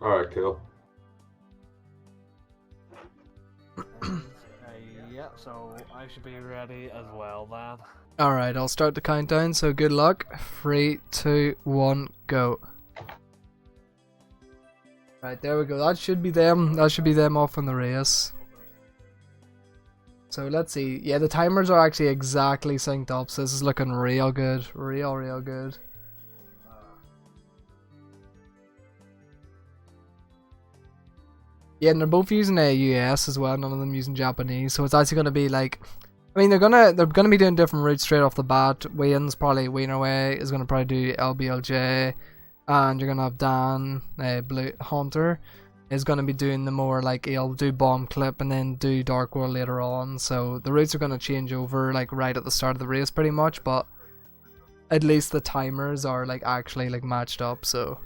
Alright, cool. Yeah, so I should be ready as well then. Alright, I'll start the countdown, so good luck. 3, 2, 1, go. Right, there we go. That should be them. That should be them off on the race. So let's see. Yeah, the timers are actually exactly synced up, so this is looking real good. Real good. Yeah, and they're both using a US as well, none of them using Japanese, so it's actually gonna be like, I mean, they're gonna be doing different routes straight off the bat. WiinerWay is gonna probably do LBLJ, and you're gonna have Dan, Blue Hunter, is gonna be doing the more like he'll do bomb clip and then do Dark World later on. So the routes are gonna change over like right at the start of the race pretty much, but at least the timers are like actually like matched up. So.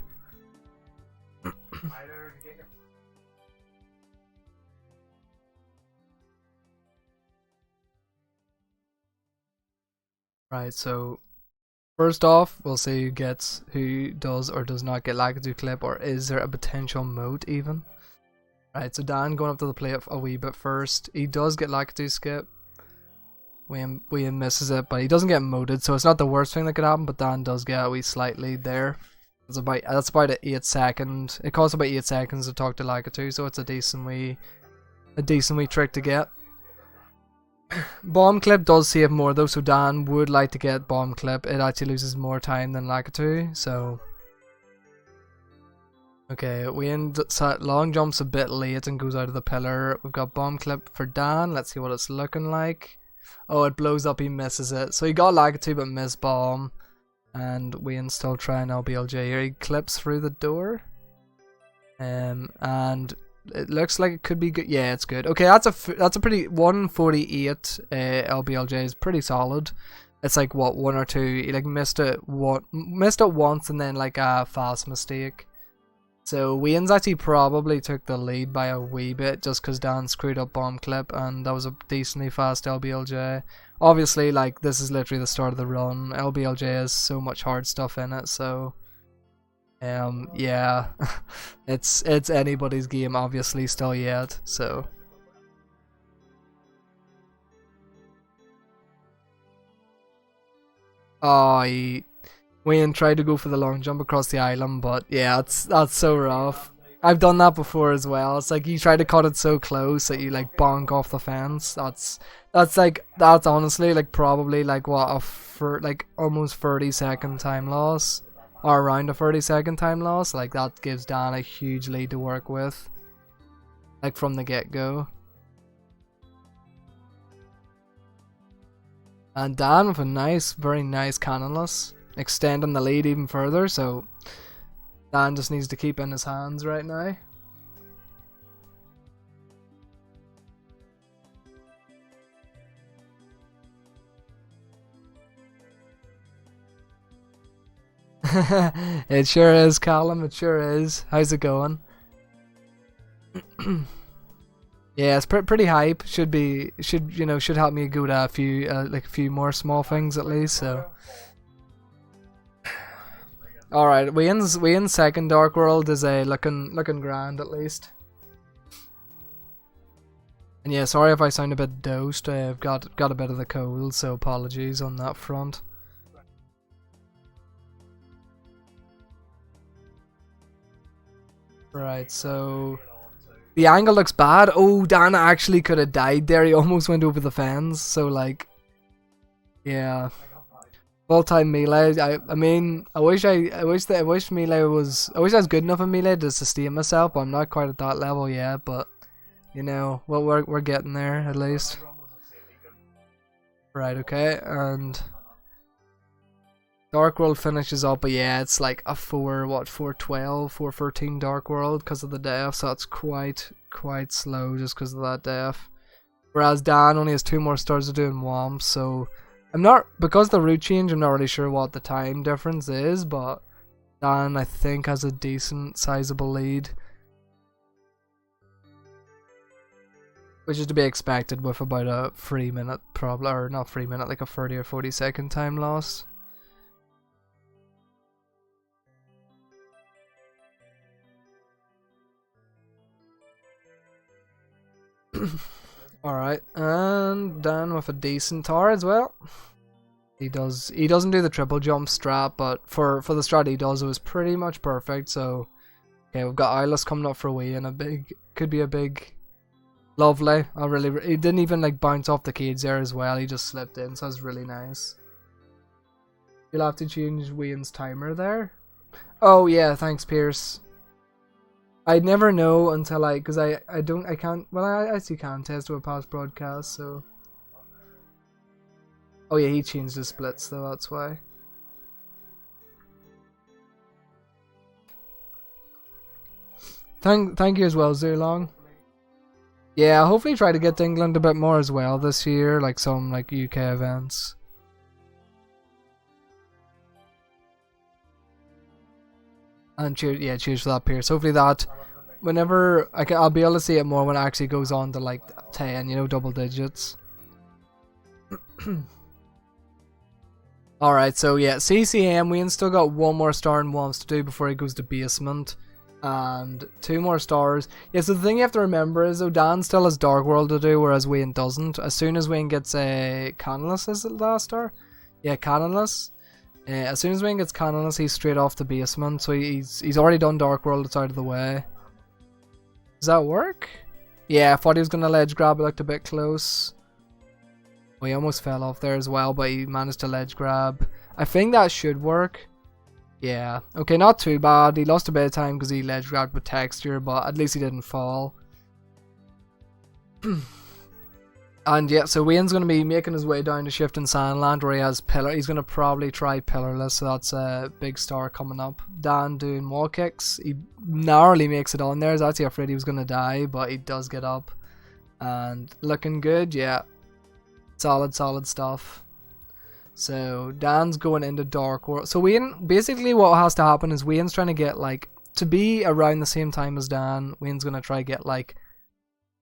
Right, so first off, we'll see who does or does not get Lakitu clip, or is there a potential moat even? Right, so Dan going up to the plate a wee bit first. He does get Lakitu skip. William misses it, but he doesn't get moated, so it's not the worst thing that could happen, but Dan does get a wee slight lead there. That's about an 8 second. It costs about 8 seconds to talk to Lakitu, so it's a decent wee trick to get. Bomb clip does save more though, so Dan would like to get bomb clip. It actually loses more time than Lakitu, so. Okay, long jumps a bit late and goes out of the pillar. We've got bomb clip for Dan. Let's see what it's looking like. Oh, it blows up, he misses it. So he got Lakitu but missed bomb. And Wayne's still trying LBLJ here. He clips through the door. And it looks like it could be good. Yeah, it's good. Okay, that's a pretty 148 LBLJ is pretty solid. It's like what, one or two. He like missed it once and then like a fast mistake. So Wayne's actually probably took the lead by a wee bit just because Dan screwed up bomb clip and that was a decently fast LBLJ. Obviously, like this is literally the start of the run. LBLJ has so much hard stuff in it, so. Yeah, it's anybody's game obviously still yet, so. Oh, Wayne tried to go for the long jump across the island, but yeah, that's so rough. I've done that before as well. It's like you try to cut it so close that you like bonk off the fence. That's honestly like probably like what for like almost 30-second time loss. Or around a 30-second time loss. Like that gives Dan a huge lead to work with, like from the get-go. And Dan with a very nice cannonless, extending the lead even further, so Dan just needs to keep in his hands right now. It sure is, Callum. It sure is. How's it going? Yeah, it's pretty hype. Should help me go to a few more small things at least. So, all right, Wayne's second Dark World is a looking grand at least. And yeah, sorry if I sound a bit dosed. I've got a bit of the cold, so apologies on that front. Right, so the angle looks bad. Oh, Dan actually could have died there. He almost went over the fence. So like, yeah, full time melee. I mean, I wish melee was. I wish I was good enough in melee to sustain myself. But I'm not quite at that level yet. But you know, well, we're getting there at least. Right. Okay, and. Dark World finishes up, but yeah, it's like a 412, 413 Dark World because of the death, so it's quite slow just because of that death. Whereas Dan only has 2 more stars to do in Womp, so because of the route change, I'm not really sure what the time difference is, but Dan I think has a decent sizable lead. Which is to be expected with about a 3 minute or not 3 minute, like a 30 or 40-second time loss. Alright, and Dan with a decent tower as well. He doesn't do the triple jump strat, but for the strat he does, it was pretty much perfect. So okay, we've got Eyeless coming up for Wii, and could be a big lovely. He didn't even like bounce off the cage there as well, he just slipped in, so it's really nice. You'll have to change Wayne's timer there. Oh yeah, thanks Pierce. I'd never know until I can't, well I actually can test with a past broadcast, so. Oh yeah, he changed the splits though, that's why. Thank you as well, Zulong. Yeah, I'll hopefully try to get to England a bit more as well this year, like some like UK events. And cheers for that, Pierce. Hopefully that, whenever I'll be able to see it more when it actually goes on to like 10, you know, double digits. Alright, so yeah, CCM, we still got one more star and wants to do before he goes to basement. And 2 more stars. Yeah, so the thing you have to remember is though, Dan still has Dark World to do, whereas Wayne doesn't. As soon as Wayne gets a Canonless, is it last star? Yeah, Canonless. As soon as Wayne gets Canonless, he's straight off to basement. So he's already done Dark World, it's out of the way. Does that work? Yeah, I thought he was gonna ledge grab, it looked a bit close. Well, he almost fell off there as well, but he managed to ledge grab. I think that should work. Yeah, okay, not too bad. He lost a bit of time because he ledge grabbed with texture, but at least he didn't fall. And yeah, so Wayne's going to be making his way down to Shifting Sandland where he has Pillar. He's going to probably try Pillarless, so that's a big star coming up. Dan doing wall kicks. He narrowly makes it on there. I was actually afraid he was going to die, but he does get up. And looking good, yeah. Solid stuff. So Dan's going into Dark World. So Wayne, basically what has to happen is Wayne's trying to get like, to be around the same time as Dan, Wayne's going to try to get like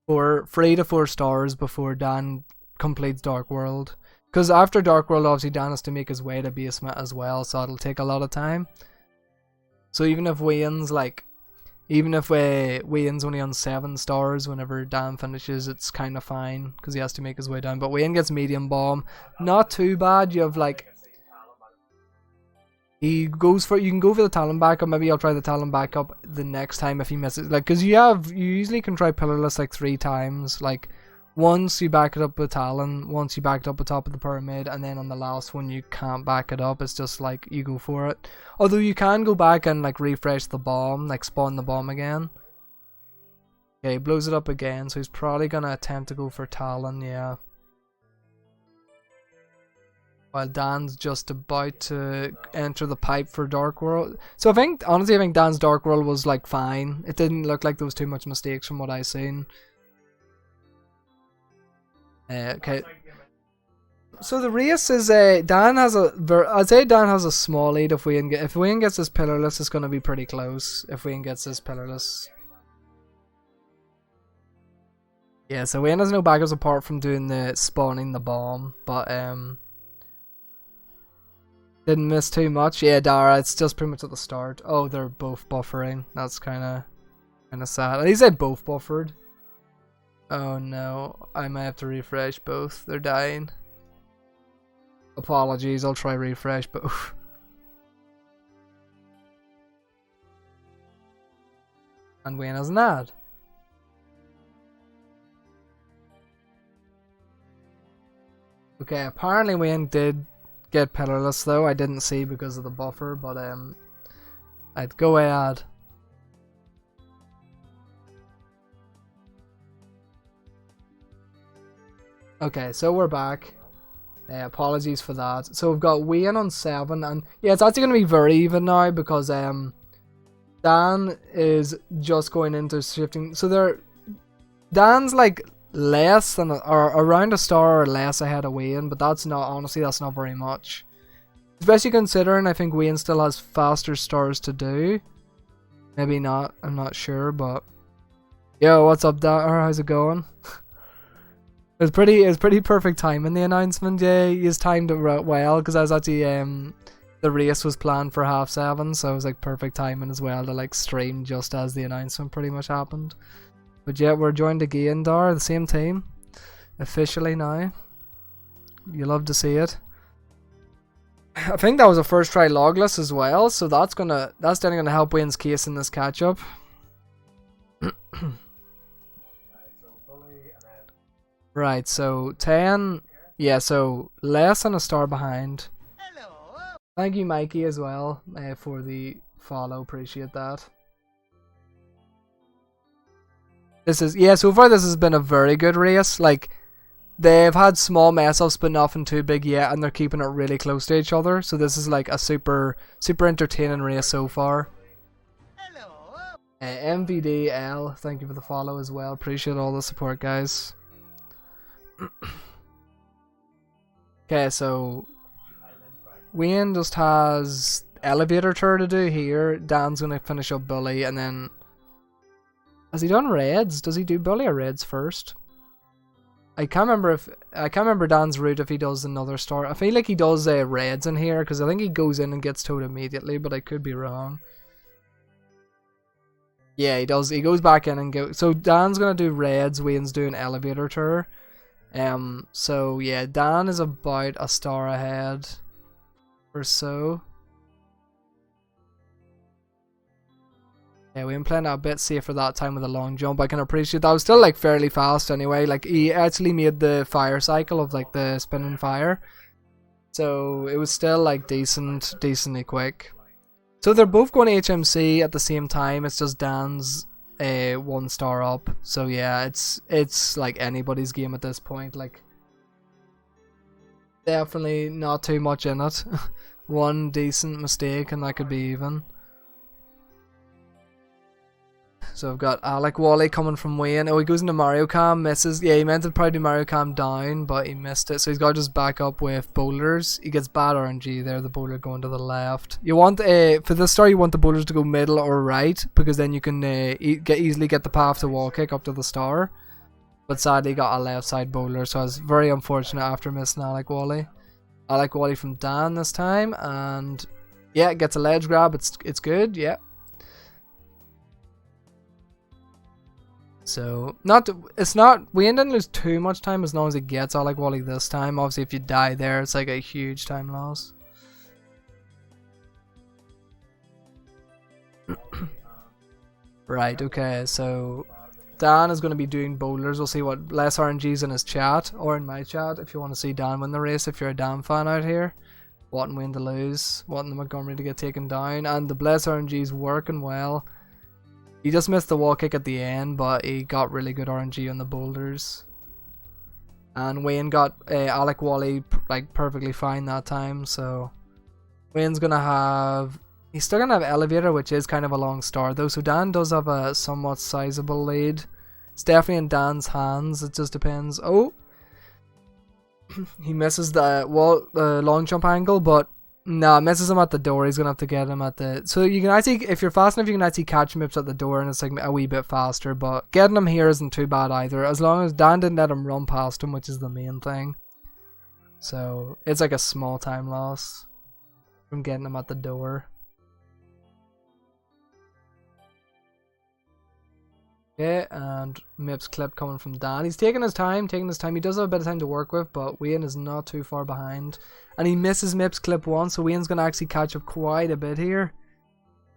3 to 4 stars before Dan completes Dark World. Because after Dark World, obviously Dan has to make his way to basement as well, so it'll take a lot of time. So even if Wayne's like, Wayne's only on 7 stars whenever Dan finishes, it's kind of fine because he has to make his way down. But Wayne gets medium bomb, not too bad. You have like, you can go for the talent backup. Maybe I'll try the talent backup the next time if he misses. Like, because you usually can try Pillarless like 3 times. Like, once you back it up with Talon, once you back it up at top of the pyramid, and then on the last one you can't back it up. It's just like you go for it. Although you can go back and like refresh the bomb, like spawn the bomb again. Okay, he blows it up again, so he's probably gonna attempt to go for Talon, yeah. While Dan's just about to enter the pipe for Dark World. So honestly I think Dan's Dark World was like fine. It didn't look like there was too much mistakes from what I seen. Okay. So the race is Dan has I'd say Dan has a small lead if Wayne gets his Pillarless, it's gonna be pretty close if Wayne gets his Pillarless. Yeah, so Wayne has no backups apart from doing the spawning the bomb, but didn't miss too much. Yeah, Dara, it's just pretty much at the start. Oh, they're both buffering. That's kinda sad. At least they both buffered. Oh no, I might have to refresh both. They're dying. Apologies, I'll try refresh both. And Wayne has an ad. Okay, apparently Wayne did get Pillarless though. I didn't see because of the buffer, but I'd go ahead. Okay, so we're back. Apologies for that. So we've got Wayne on 7, and yeah, it's actually going to be very even now because Dan is just going into shifting. So Dan's like less than or around a star or less ahead of Wayne, but that's not very much. Especially considering I think Wayne still has faster stars to do. Maybe not. I'm not sure, but yo, what's up, Dar? How's it going? It was pretty perfect time in the announcement. Yeah, he's timed it well because I was actually the race was planned for 7:30, so it was like perfect timing as well to like stream just as the announcement pretty much happened. But yeah, we're joined again, Dar, the same team. Officially now. You love to see it. I think that was a first try logless as well, so that's definitely gonna help Wayne's case in this catch up. Right, so 10, yeah, so less than a star behind. Thank you, Mikey, as well, for the follow. Appreciate that. This is, yeah, so far this has been a very good race. Like, they've had small mess ups, but nothing too big yet, and they're keeping it really close to each other. So this is like a super entertaining race so far. MVDL, thank you for the follow as well. Appreciate all the support, guys. Okay, so Wayne just has elevator tour to do here. Dan's gonna finish up bully, and then has he done reds? Does he do bully or reds first? I can't remember Dan's route if he does another star. I feel like he does reds in here because I think he goes in and gets towed immediately, but I could be wrong. Yeah, he does. He goes back in and go. So Dan's gonna do reds. Wayne's doing elevator tour. So yeah, Dan is about a star ahead or so. Yeah, Wayne playing a bit safer that time with a long jump. I can appreciate that. I was still like fairly fast anyway. Like he actually made the fire cycle of like the spinning fire, so it was still like decently quick. So they're both going to HMC at the same time. It's just Dan's 1 star up. So yeah, it's like anybody's game at this point. Like definitely not too much in it. One decent mistake and that could be even. So I've got Alec Wally coming from Wayne. Oh, he goes into Mario Cam, misses. Yeah, he meant to probably do Mario Cam down, but he missed it. So he's got to just back up with boulders. He gets bad RNG there, the boulder going to the left. You want, for this star, you want the boulders to go middle or right, because then you can easily get the path to wall kick up to the star. But sadly, he got a left side boulder, so I was very unfortunate after missing Alec Wally. Alec Wally from Dan this time, and yeah, gets a ledge grab. It's good, yeah. So, we didn't lose too much time as long as it gets Alec Wally this time. Obviously, if you die there, it's like a huge time loss. Right, okay, so Dan is going to be doing boulders. We'll see what less RNG's in his chat, or in my chat, if you want to see Dan win the race, if you're a Dan fan out here. Wanting Wayne to lose, wanting the Montgomery to get taken down, and the bless RNG's working well. He just missed the wall kick at the end, but he got really good RNG on the boulders. And Wayne got Alec Wally like perfectly fine that time, so Wayne's gonna have... He's still gonna have elevator, which is kind of a long star though, so Dan does have a somewhat sizable lead. It's definitely in Dan's hands, it just depends. Oh! He misses the long jump angle, but nah, misses him at the door. He's gonna have to get him at the... So you can actually, if you're fast enough, you can actually catch him at the door, and it's like a wee bit faster. But getting him here isn't too bad either, as long as Dan didn't let him run past him, which is the main thing. So it's like a small time loss from getting him at the door. Okay, and Mips clip coming from Dan. He's taking his time. He does have a bit of time to work with, but Wayne is not too far behind. And he misses Mips clip once, so Wayne's going to actually catch up quite a bit here.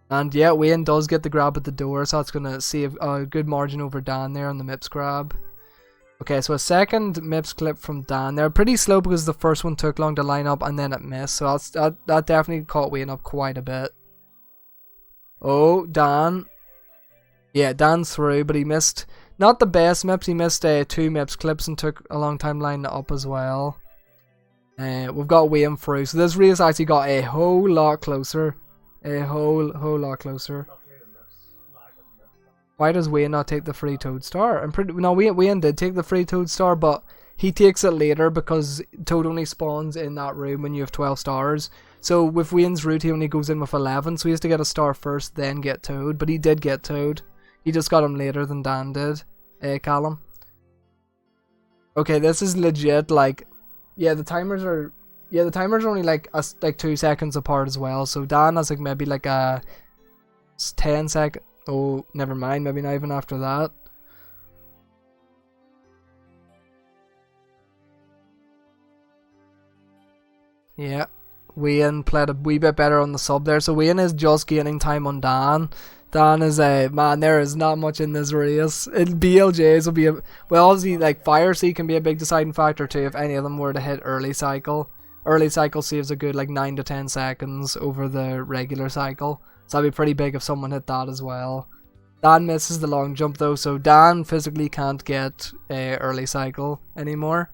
And yeah, Wayne does get the grab at the door, so that's going to save a good margin over Dan there on the Mips grab. Okay, so a second Mips clip from Dan. They're pretty slow because the first one took long to line up and then it missed, so that definitely caught Wayne up quite a bit. Oh, Dan. Yeah, Dan's through, but he missed, not the best Mips, he missed 2 Mips clips and took a long time lining it up as well. We've got Wayne through, so this race actually got a whole lot closer. A whole lot closer. Why does Wayne not take the free Toad Star? No, Wayne did take the free Toad Star, but he takes it later because Toad only spawns in that room when you have 12 stars. So with Wayne's route, he only goes in with 11, so he has to get a star first, then get Toad. But he did get Toad. He just got him later than Dan did, Callum. Okay, this is legit, like, yeah, the timers are only like 2 seconds apart as well, so Dan has like maybe like a 10 second, oh, never mind, maybe not even after that. Yeah. Wayne played a wee bit better on the sub there. So Wayne is just gaining time on Dan. Dan is a man. There is not much in this race. BLJs will be well. Obviously, like Fire Sea can be a big deciding factor too. If any of them were to hit early cycle saves a good like 9 to 10 seconds over the regular cycle. So that'd be pretty big if someone hit that as well. Dan misses the long jump though, so Dan physically can't get early cycle anymore.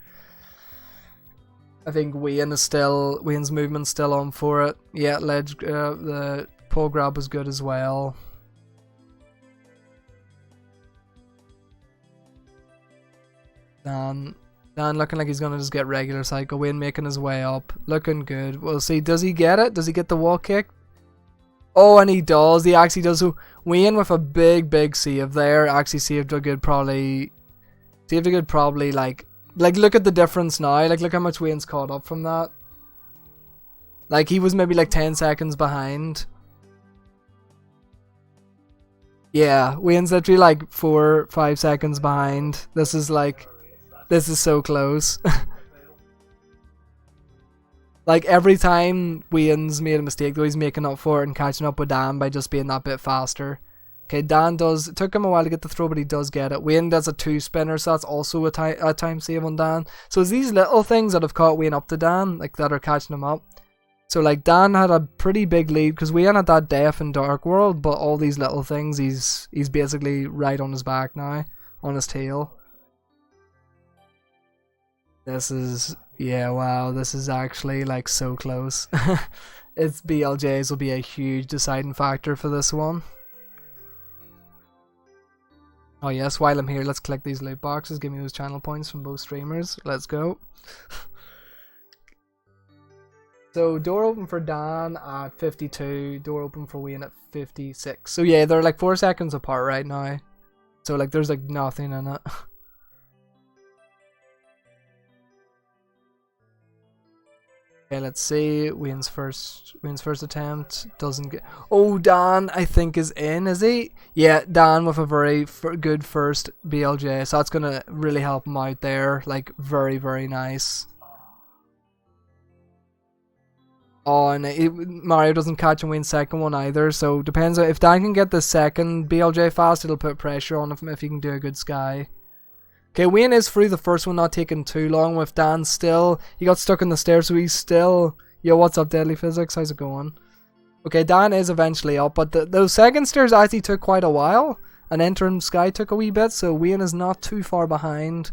I think Wayne's movement's still on for it. Yeah, the pole grab was good as well. Dan looking like he's gonna just get regular cycle. Wayne making his way up, looking good. We'll see. Does he get it? Does he get the wall kick? Oh, and he does. He actually does. So Wayne with a big save there actually saved a good probably like look at the difference now. Like look how much Wayne's caught up from that. Like he was maybe like 10 seconds behind. Yeah, Wayne's literally like 4-5 seconds behind. This is so close. Like every time Wayne's made a mistake though, he's making up for it and catching up with Dan by just being that bit faster. Okay, Dan it took him a while to get the throw, but he does get it. Wayne does a 2-spinner, so that's also a time save on Dan. So it's these little things that have caught Wayne up to Dan, like that are catching him up. So like Dan had a pretty big lead because Wayne had that death in Dark World, but all these little things he's basically right on his back now, on his tail. Wow, this is actually like so close. It's BLJs will be a huge deciding factor for this one. Oh yes, while I'm here, let's collect these loot boxes. Give me those channel points from both streamers. Let's go. So door open for Dan at 52, door open for Wayne at 56. So yeah, they're like 4 seconds apart right now. So like there's like nothing in it. Okay, let's see. Wayne's first attempt doesn't get. Oh, Dan I think is in. Is he? Yeah, Dan with a very good first BLJ. So that's gonna really help him out there. Like very nice. Oh, and Mario doesn't catch Wayne's second one either. So depends if Dan can get the second BLJ fast, it'll put pressure on him if he can do a good sky. Okay, Wayne is through the first one, not taking too long. With Dan still, he got stuck in the stairs, so he's still. Yo, what's up, Deadly Physics? How's it going? Okay, Dan is eventually up, but those second stairs actually took quite a while, and entering Sky took a wee bit, so Wayne is not too far behind.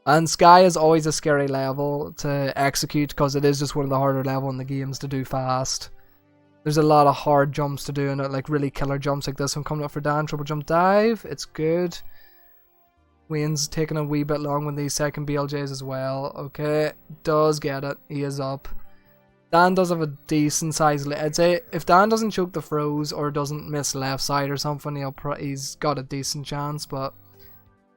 And Sky is always a scary level to execute because it is just one of the harder levels in the games to do fast. There's a lot of hard jumps to do in it, like really killer jumps like this one coming up for Dan. Triple jump dive, it's good. Wayne's taking a wee bit long with these second BLJs as well. Okay, does get it. He is up. Dan does have a decent size. I'd say if Dan doesn't choke the throws or doesn't miss left side or something, he's got a decent chance. But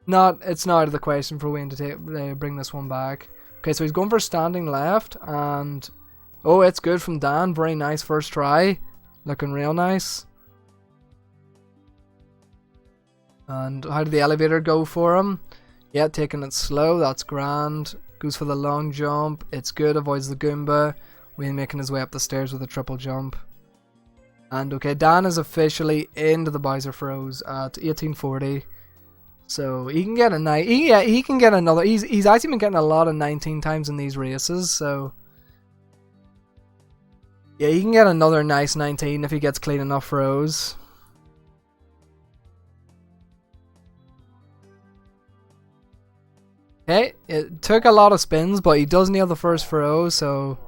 it's not out of the question for Wayne to bring this one back. Okay, so he's going for standing left, and oh, it's good from Dan. Very nice first try. Looking real nice. And how did the elevator go for him? Yeah, taking it slow, that's grand. Goes for the long jump, it's good, avoids the Goomba. Wayne making his way up the stairs with a triple jump. And okay, Dan is officially into the Bowser Throws at 1840. So he can get a he can get another. He's actually been getting a lot of 19 times in these races, so yeah, he can get another nice 19 if he gets clean enough throws. Okay, it took a lot of spins, but he does nail the first throw, so.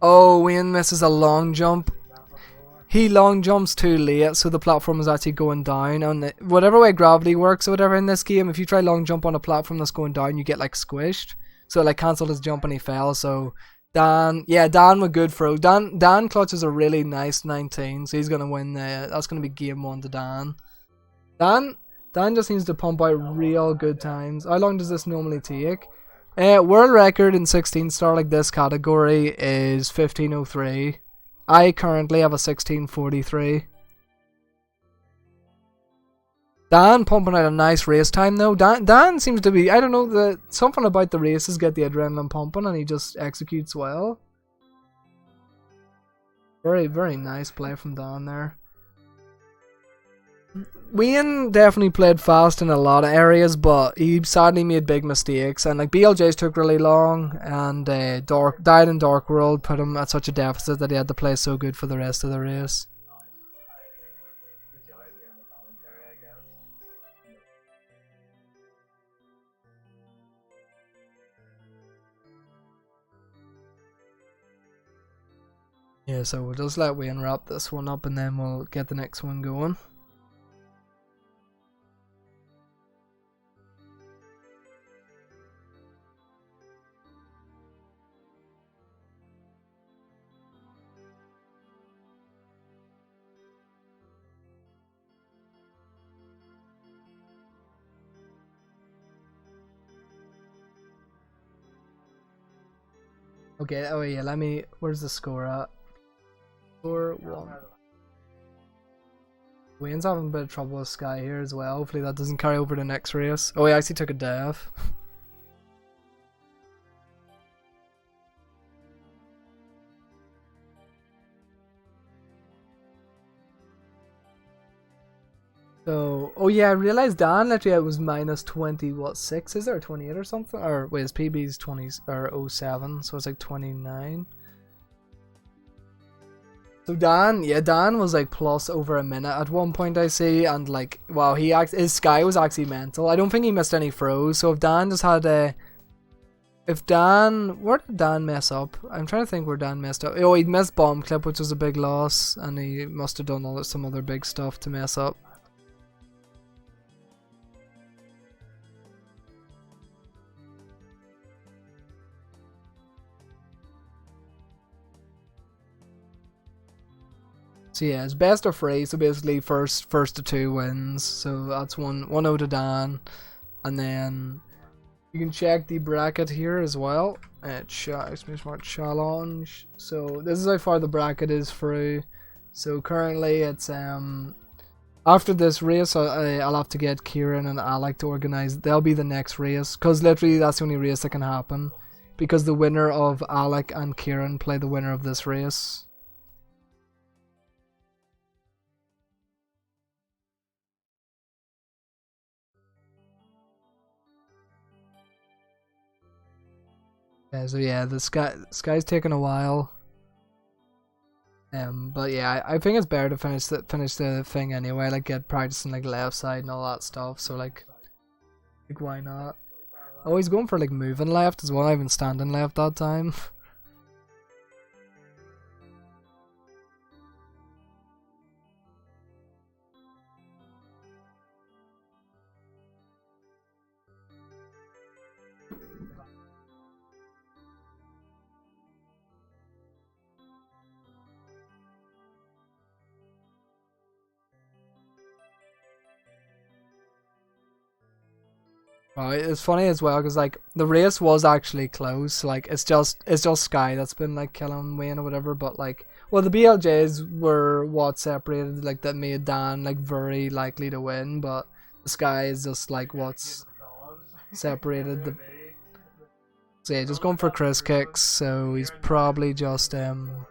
Oh, Wayne misses a long jump. He long jumps too late, so the platform is actually going down. And whatever way gravity works or whatever in this game, if you try long jump on a platform that's going down, you get like squished. So it like cancelled his jump and he fell. So Dan with good throw. Dan clutches a really nice 19, so he's gonna win. That's gonna be game 1 to Dan. Dan just needs to pump out real good times. How long does this normally take? World record in 16-star like this category is 15:03. I currently have a 16:43. Dan pumping out a nice race time though. Dan seems to be, I don't know, something about the races get the adrenaline pumping and he just executes well. Very, very nice play from down there. Wayne definitely played fast in a lot of areas, but he sadly made big mistakes. And like BLJ's took really long, and died in Dark World put him at such a deficit that he had to play so good for the rest of the race. Yeah, so we'll just let Wayne wrap this one up and then we'll get the next one going. Okay, oh yeah, where's the score at? 4-1. Wayne's having a bit of trouble with Sky here as well. Hopefully that doesn't carry over to the next race. Oh, he actually took a dev. So, oh yeah, I realized Dan literally it was minus 20, what, 6 is there, or 28 or something? Or wait, his PB's 20, or 07, so it's like 29. So Dan was like plus over a minute at one point I see, and like, wow, his Sky was actually mental. I don't think he missed any throws, so if Dan just had where did Dan mess up? I'm trying to think where Dan messed up. Oh, he missed bomb clip, which was a big loss, and he must have done some other big stuff to mess up. So yeah, it's best of 3, so basically first to 2 wins. So that's 1-0 to Dan, and then you can check the bracket here as well at challenge. So this is how far the bracket is through. So currently it's after this race I'll have to get Kieran and Alec to organize. They'll be the next race, because literally that's the only race that can happen, because the winner of Alec and Kieran play the winner of this race. Yeah, so yeah, the Sky's taking a while. But yeah, I think it's better to finish the thing anyway, like get practicing like left side and all that stuff. So like why not? Oh, he's going for like moving left as well, not even standing left that time. Right, it's funny as well because like the race was actually close. So, like it's just Sky that's been like killing Wayne or whatever. But like, well, the BLJs were what separated, like that made Dan like very likely to win. But the Sky is just like what's separated the. So yeah, just going for Chris kicks. So he's probably just going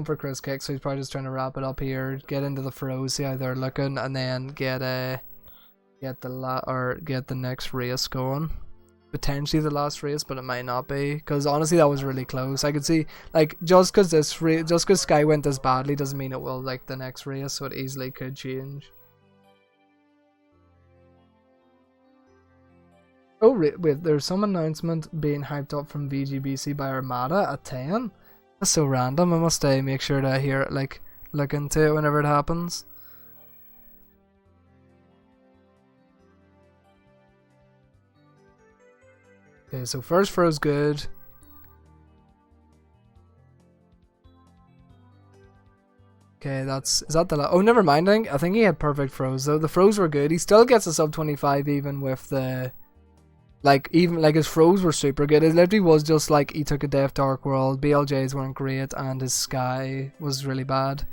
for Chris kicks. So he's probably just trying to wrap it up here, get into the throws, see how they're looking, and then get the next race going. Potentially the last race, but it might not be, because honestly that was really close. I could see like just because Sky went this badly doesn't mean it will like the next race, so it easily could change. Oh wait, there's some announcement being hyped up from VGBC by Armada at 10. That's so random. I must make sure to hear it, like look into it whenever it happens. Okay, so first throw's good. Okay, is that the oh, never mind. I think he had perfect throws though. The throws were good. He still gets a sub 25 even with the even his throws were super good. It literally was just like he took a Def Dark World, BLJs weren't great, and his Sky was really bad.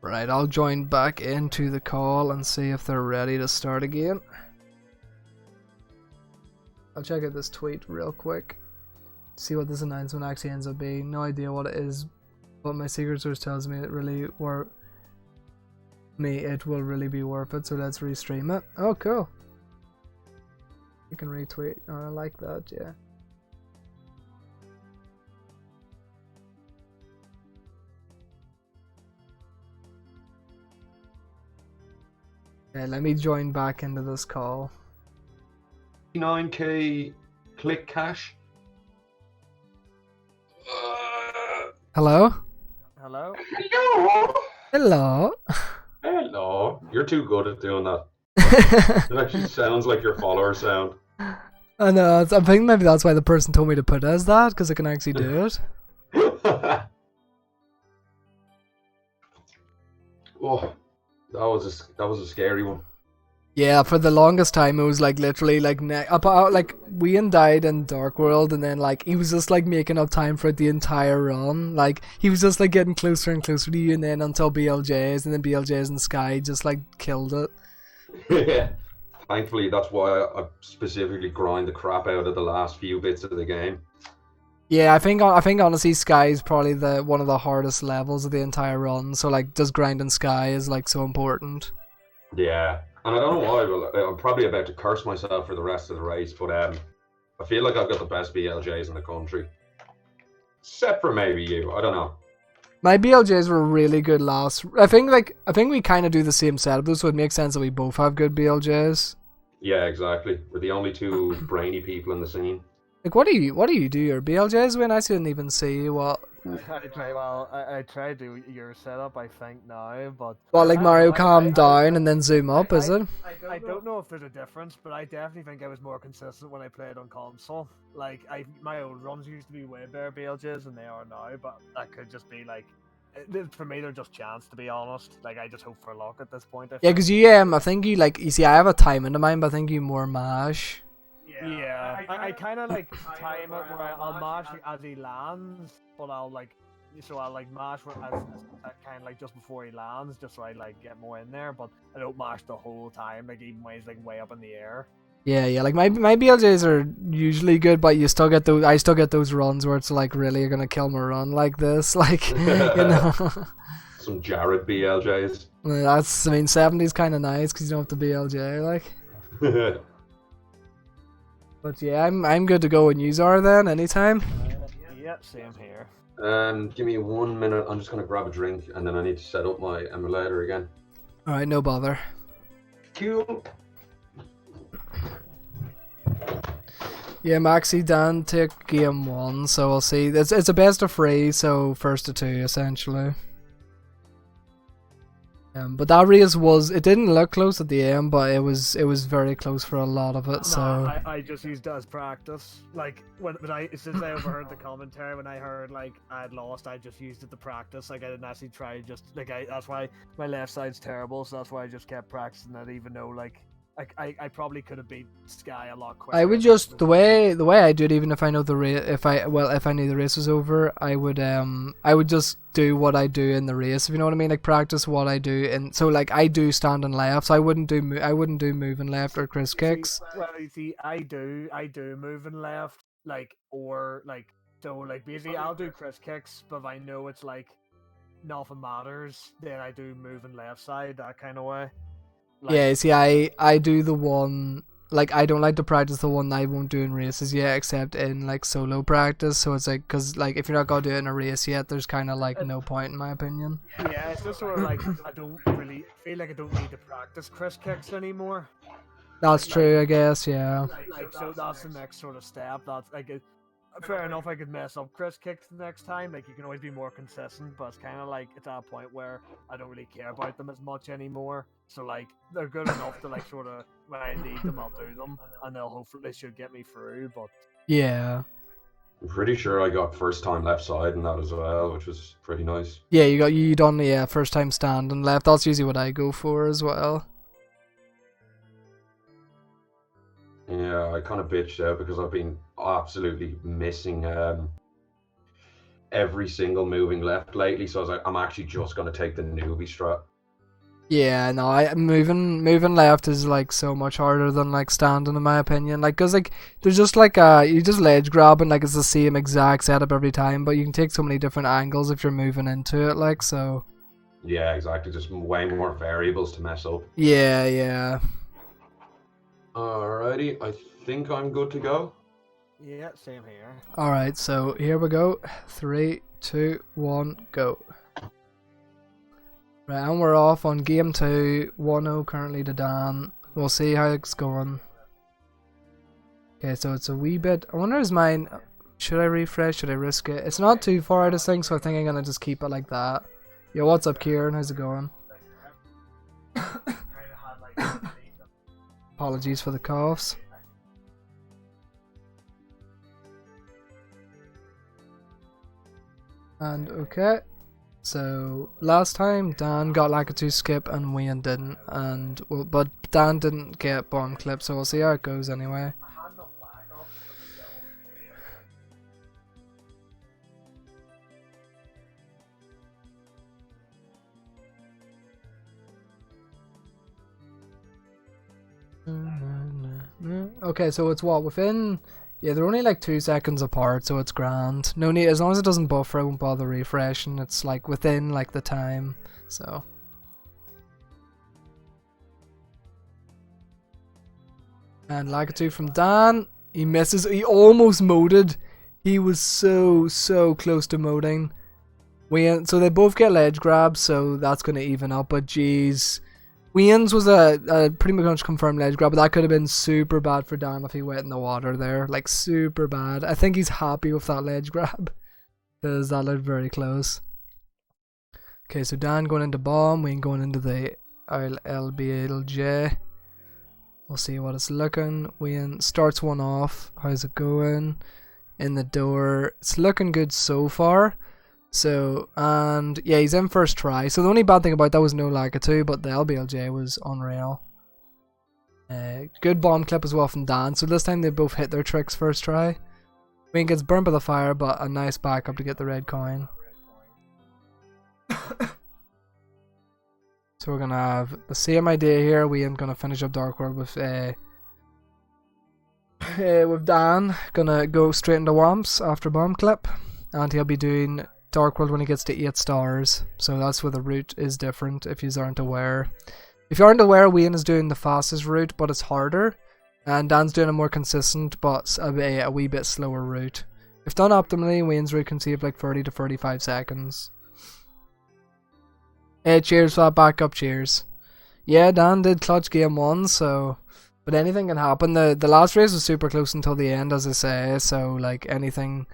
Right, I'll join back into the call and see if they're ready to start again. I'll check out this tweet real quick. See what this announcement actually ends up being. No idea what it is, but my secret source tells me it will really be worth it. So let's restream it. Oh, cool. You can retweet. Oh, I like that. Yeah. Okay, let me join back into this call. 9k click cash. Hello? Hello? Hello. Hello? Hello. You're too good at doing that. It actually sounds like your follower sound. I know, I think maybe that's why the person told me to put it as that, because I can actually do it. Oh, that was a scary one. Yeah, for the longest time it was like literally like Wien died in Dark World, and then like he was just like making up time for the entire run. Like he was just like getting closer and closer to you, and then until BLJs, and then BLJs in the sky just like killed it. Yeah. Thankfully, that's why I specifically grind the crap out of the last few bits of the game. Yeah, I think honestly Sky is probably one of the hardest levels of the entire run. So like, just grinding Sky is like so important. Yeah, and I don't know why, but I'm probably about to curse myself for the rest of the race. But I feel like I've got the best BLJs in the country, except for maybe you. I don't know. My BLJs were really good last. I think we kind of do the same setup, so it makes sense that we both have good BLJs. Yeah, exactly. We're the only two brainy people in the scene. Like, what do you do your BLJs when? I didn't even see what. I tried to do your setup, I think, now, but... Well, like Mario calm down and then zoom up, is it? I don't know if there's a difference, but I definitely think I was more consistent when I played on console. Like, my old runs used to be way better BLJs than they are now, but that could just be, like... For me, they're just chance, to be honest. Like, I just hope for luck at this point. Yeah, because I think you see, I have a time into mine, but I think you more mash. Yeah, I kind of like time it where I'll mash as he lands, but I'll like mash as kind of like just before he lands, just so I like get more in there. But I don't mash the whole time, like even when he's like way up in the air. Yeah, like my BLJs are usually good, but you still get those. I still get those runs where it's like, really, you're gonna kill my run like this, like, you know. Some Jared BLJs. That's, I mean, 70's kind of nice because you don't have to BLJ, like. But yeah, I'm good to go when yous are then, anytime. Yep, same here. Give me 1 minute. I'm just gonna grab a drink and then I need to set up my emulator again. Alright, no bother. Cool. Yeah, Maxi Dan took game 1, so we'll see. It's a best of 3, so first to 2 essentially. But that race it didn't look close at the end, but it was very close for a lot of it. So I just used it as practice. Like since I overheard the commentary, when I heard like I had lost, I just used it to practice. Like I didn't actually try. That's why my left side's terrible. So that's why I just kept practicing it, even though like I probably could have beat Sky a lot quicker. I would just the way I do it, even if I know the race, if I knew the race was over, I would just do what I do in the race, if you know what I mean, like practice what I do. And so like I do standing left, so I wouldn't do moving left or Chris kicks. I do moving left, like, or like, so like basically I'll do Chris kicks, but if I know it's like nothing matters, then I do moving left side, that kind of way. Like, yeah, see, I do the one, like, I don't like to practice the one I won't do in races yet, except in, like, solo practice, so it's like, because, like, if you're not going to do it in a race yet, there's kind of, like, no point, in my opinion. Yeah, it's just sort of like, I don't really feel like I don't need to practice Chris kicks anymore. That's true, I guess, yeah. So that's the next sort of step. That's like, fair enough, I could mess up Chris kicks the next time, like, you can always be more consistent, but it's kind of like, it's at a point where I don't really care about them as much anymore, so, like, they're good enough to, like, sort of, when I need them, I'll do them, and they should get me through, but... Yeah. I'm pretty sure I got first time left side in that as well, which was pretty nice. Yeah, you done, yeah, first time standing left, that's usually what I go for as well. Yeah, I kind of bitched out because I've been absolutely missing every single moving left lately, so I was like, I'm actually just going to take the newbie strat. Yeah, no, moving left is like so much harder than like standing in my opinion. Like, cause like there's just like you just ledge grab and like it's the same exact setup every time, but you can take so many different angles if you're moving into it. Like so. Yeah, exactly. Just way more variables to mess up. Yeah, yeah. Alrighty, I think I'm good to go. Yeah, same here. All right, so here we go. 3, 2, 1, go. Right, and we're off on game 2. 1-0 currently to Dan. We'll see how it's going. Okay, so it's a wee bit. I wonder is mine. Should I refresh? Should I risk it? It's not too far out of sync, so I think I'm gonna just keep it like that. Yo, what's up, Kieran? How's it going? Apologies for the coughs. And okay. So last time Dan got like a 2 skip and Wayne didn't, and well, but Dan didn't get bomb clip, so we'll see how it goes anyway. Okay, so it's what within. Yeah, they're only like 2 seconds apart, so it's grand. No need, as long as it doesn't buffer, I won't bother refreshing. It's like within like the time, so. And Lakitu from Dan, he misses. He almost moded. He was so close to moding. So they both get ledge grabs, so that's gonna even up. But geez. Wayne's was a pretty much confirmed ledge grab, but that could have been super bad for Dan if he went in the water there. Like, super bad. I think he's happy with that ledge grab, because that looked very close. Okay, so Dan going into bomb, Wayne going into the LBLJ. We'll see what it's looking. Wayne starts one off. How's it going? In the door. It's looking good so far. So, and yeah, he's in first try. So the only bad thing about that was no Lakitu, but the LBLJ was unreal. Good bomb clip as well from Dan. So this time they both hit their tricks first try. Wayne gets burned by the fire, but a nice backup to get the red coin. So we're gonna have the same idea here. Wayne's gonna finish up Dark World with Dan. Gonna go straight into Wamps after bomb clip, and he'll be doing Dark World when he gets to 8 stars, so that's where the route is different if you aren't aware. If you aren't aware, Wayne is doing the fastest route, but it's harder, and Dan's doing a more consistent but a wee bit slower route. If done optimally, Wayne's route can save like 30 to 35 seconds. Cheers for that backup, cheers. Yeah, Dan did clutch game 1, so... But anything can happen. The last race was super close until the end, as I say, so like anything...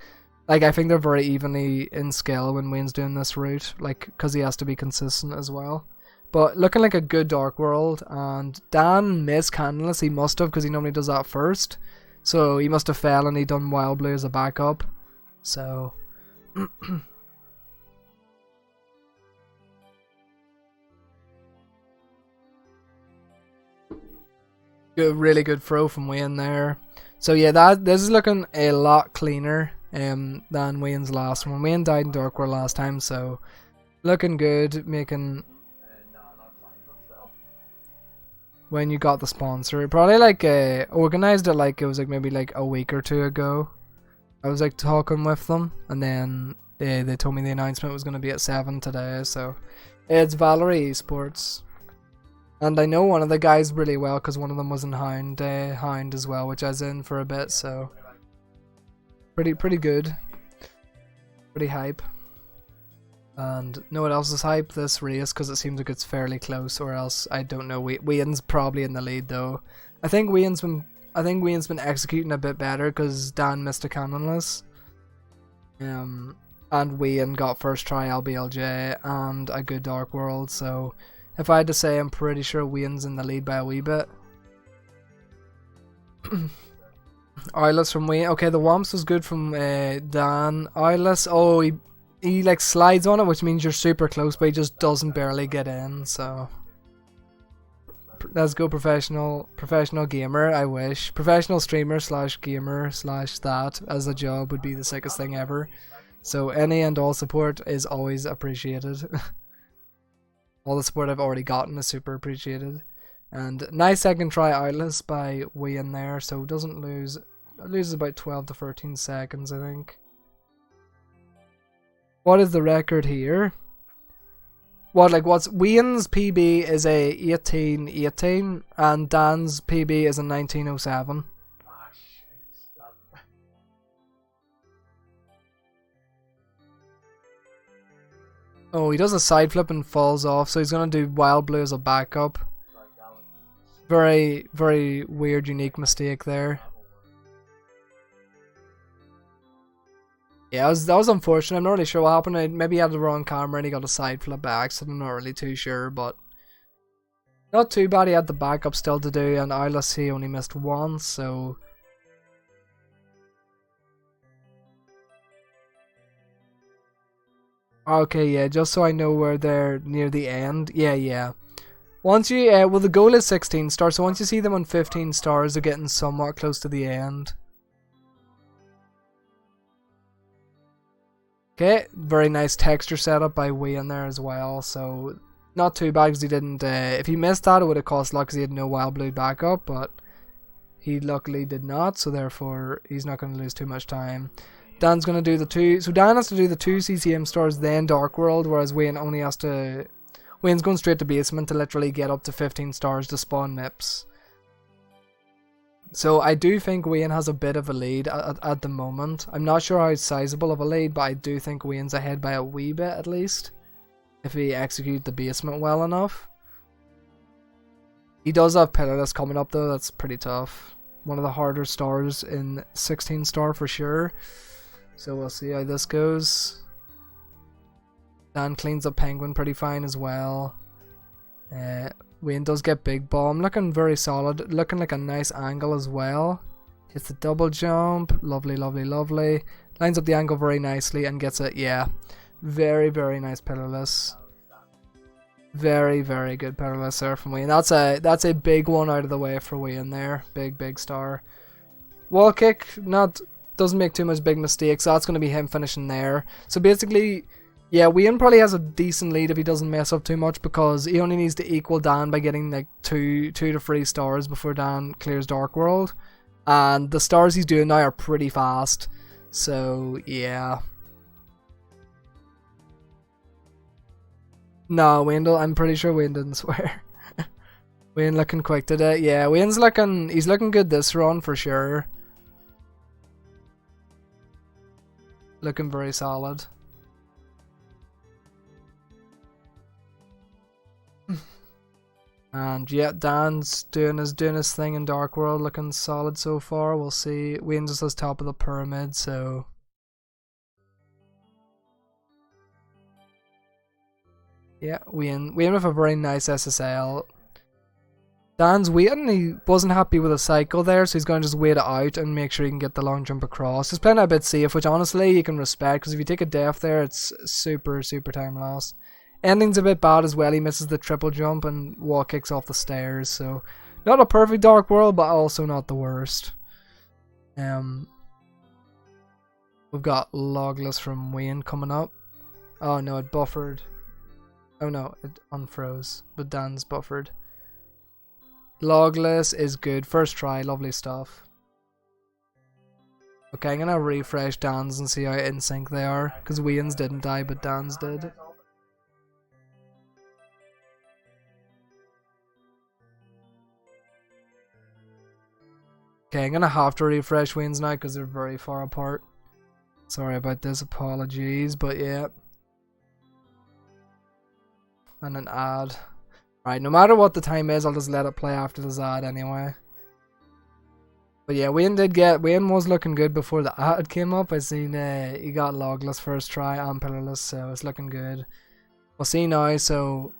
Like, I think they're very evenly in skill when Wayne's doing this route, like, because he has to be consistent as well. But looking like a good Dark World, and Dan missed Candleless, he must have, because he normally does that first. So he must have fell and he done Wild Blue as a backup. So... Good, really good throw from Wayne there. So yeah, this is looking a lot cleaner than Wayne's last one. Wayne died in Dark World last time, so looking good. Making when you got the sponsor, probably like organized it like it was like maybe like a week or 2 ago. I was like talking with them, and then they told me the announcement was going to be at 7 today. So it's Valerie Esports. And I know one of the guys really well because one of them was in Hound as well, which I was in for a bit, so pretty good, pretty hype. And no one else is hype this race because it seems like it's fairly close, or else I don't know. Wayne's probably in the lead though. I think Wayne's been executing a bit better because Dan missed a cannonless. And Wayne got first try LBLJ and a good Dark World, so. If I had to say, I'm pretty sure Wayne's in the lead by a wee bit. Eyeless from Wayne. Okay, the Wamps was good from Dan. Eyeless, oh, he like slides on it, which means you're super close, but he just doesn't barely get in, so... Let's go professional gamer, I wish. Professional streamer / gamer / that as a job would be the sickest thing ever. So any and all support is always appreciated. All the support I've already gotten is super appreciated. And nice second try outless by Wayne there, so doesn't lose. Loses about 12 to 13 seconds, I think. What is the record here? What's Wayne's PB is a 1818 and Dan's PB is a 1907. Oh, he does a side flip and falls off, so he's gonna do Wild Blue as a backup. Very, very weird, unique mistake there. Yeah, that was unfortunate. I'm not really sure what happened. Maybe he had the wrong camera and he got a side flip by accident. I'm not really too sure, but not too bad. He had the backup still to do, and Eyeless he only missed once, so okay, yeah, just so I know where they're near the end. Yeah. Once you, well, the goal is 16 stars, so once you see them on 15 stars, they're getting somewhat close to the end. Okay, very nice texture setup by Wayne there as well, so not too bad because he didn't, if he missed that it would have cost luck because he had no Wild Blue backup, but he luckily did not, so therefore he's not going to lose too much time. Dan's going to do the two, so Dan has to do the 2 CCM stars then Dark World, whereas Wayne only has to, Wayne's going straight to basement to literally get up to 15 stars to spawn MIPs. So I do think Wayne has a bit of a lead at the moment. I'm not sure how sizable of a lead, but I do think Wayne's ahead by a wee bit at least, if he executes the basement well enough. He does have Pillarless coming up though, that's pretty tough. One of the harder stars in 16 star for sure. So we'll see how this goes. Dan cleans up Penguin pretty fine as well. Wayne does get Big Bomb, looking very solid, looking like a nice angle as well. Hits the double jump, lovely. Lines up the angle very nicely and gets it, yeah. Very nice Pillarless. Very good Pillarless there from Wayne. That's a big one out of the way for Wayne there. Big star. Wall kick, doesn't make too much big mistakes, so that's going to be him finishing there. So basically, yeah, Wayne probably has a decent lead if he doesn't mess up too much, because he only needs to equal Dan by getting like 2 to 3 stars before Dan clears Dark World. And the stars he's doing now are pretty fast. So, yeah. No, I'm pretty sure Wayne didn't swear. Wayne looking quick today. Yeah, he's looking good this run for sure. Looking very solid. And yeah, Dan's doing his thing in Dark World, looking solid so far. We'll see. Wayne's just at top of the pyramid, so yeah, Wayne with a very nice SSL. Dan's waiting, he wasn't happy with a cycle there, so he's going to just wait it out and make sure he can get the long jump across. He's playing a bit safe, which honestly you can respect, because if you take a death there, it's super time loss. Ending's a bit bad as well, he misses the triple jump and wall kicks off the stairs, so not a perfect Dark World, but also not the worst. We've got Logless from Wayne coming up. Oh no, it buffered. Oh no, it unfroze, but Dan's buffered. Logless is good. First try, lovely stuff. Okay, I'm gonna refresh Dan's and see how in sync they are, because Wayne's didn't die, but Dan's did. Okay, I'm gonna have to refresh Wayne's now because they're very far apart. Sorry about this, apologies, but yeah. And an ad. Right, no matter what the time is, I'll just let it play after this ad anyway. But yeah, Wayne was looking good before the ad came up. I seen he got Logless first try and Pillarless, so it's looking good. We'll see now, so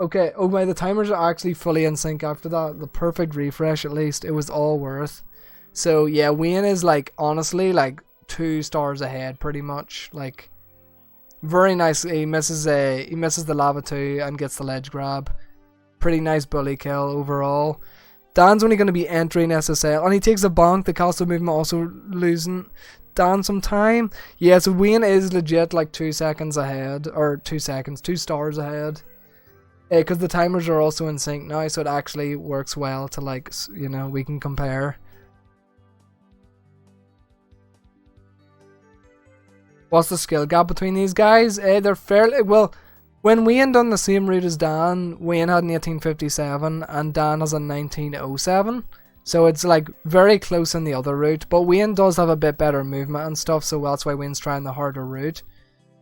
okay, oh my, the timers are actually fully in sync after that. The perfect refresh at least, it was all worth. So yeah, Wayne is like, honestly, like 2 stars ahead pretty much. Like, very nice. He misses the lava 2 and gets the ledge grab. Pretty nice bully kill overall. Dan's only going to be entering SSL, and he takes a bonk. The castle movement also losing Dan some time. Yeah, so Wayne is legit like 2 seconds ahead, or 2 seconds, 2 stars ahead. Because the timers are also in sync now, so it actually works well to, like, you know, we can compare. What's the skill gap between these guys? They're fairly, well, when Wayne done the same route as Dan, Wayne had an 1857 and Dan has a 1907. So it's like very close in the other route, but Wayne does have a bit better movement and stuff, so that's why Wayne's trying the harder route.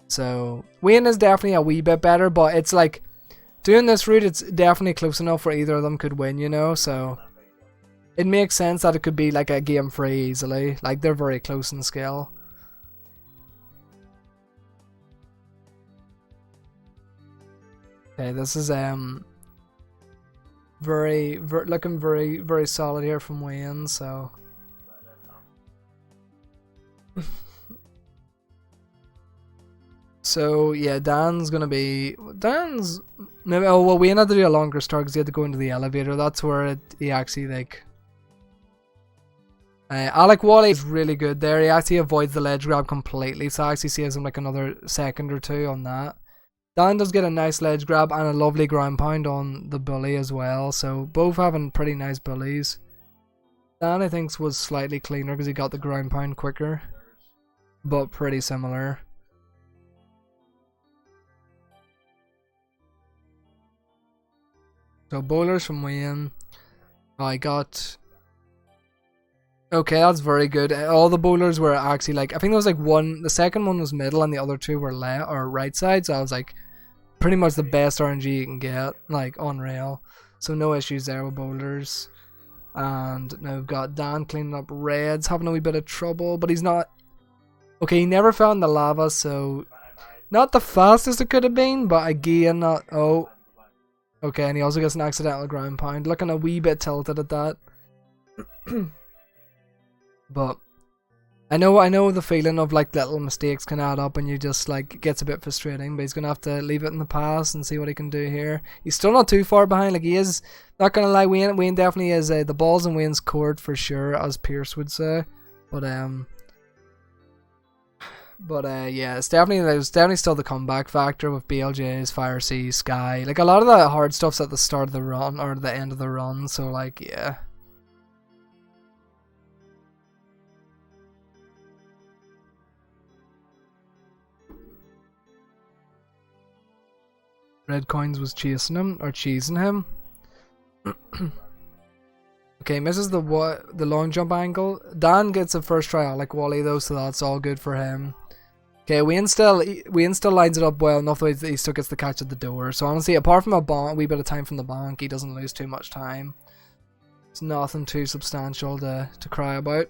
So Wayne is definitely a wee bit better, but it's like, doing this route, it's definitely close enough where either of them could win, you know, so it makes sense that it could be like a game free easily. Like, they're very close in skill. Okay, this is looking very solid here from Wayne, so so yeah, Dan's maybe, oh well, Wayne had to do a longer start because he had to go into the elevator. That's where he actually, like, Alec Wally is really good there. He actually avoids the ledge grab completely, so I actually saves him like another second or two on that. Dan does get a nice ledge grab and a lovely ground pound on the bully as well, so both having pretty nice bullies. Dan, I think, was slightly cleaner because he got the ground pound quicker, but pretty similar. So bowlers from Wayne. I got... Okay, that's very good. All the bowlers were actually, like, I think there was like one, the second one was middle and the other two were left or right side, so I was like, pretty much the best RNG you can get, like, unreal. So no issues there with bowlers. And now we've got Dan cleaning up reds, having a wee bit of trouble, but he's not... Okay, he never found the lava, so not the fastest it could have been, but again, not... Oh. Okay, and he also gets an accidental ground pound. Looking a wee bit tilted at that. But I know the feeling of, like, little mistakes can add up and you just, like, it gets a bit frustrating, but he's gonna have to leave it in the past and see what he can do here. He's still not too far behind, like, he is, not gonna lie, Wayne definitely is the ball's in Wayne's court for sure, as Pierce would say. But yeah, there's definitely still the comeback factor with BLJ's, Fire C, Sky. Like, a lot of the hard stuff's at the start of the run or the end of the run, so, like, yeah. Red Coins was chasing him, or cheesing him. Okay, misses the long jump angle. Dan gets a first try Alec Wally though, so that's all good for him. Okay, Wayne still lines it up well enough that he still gets the catch at the door. So honestly, apart from a wee bit of time from the bonk, he doesn't lose too much time. It's nothing too substantial to cry about.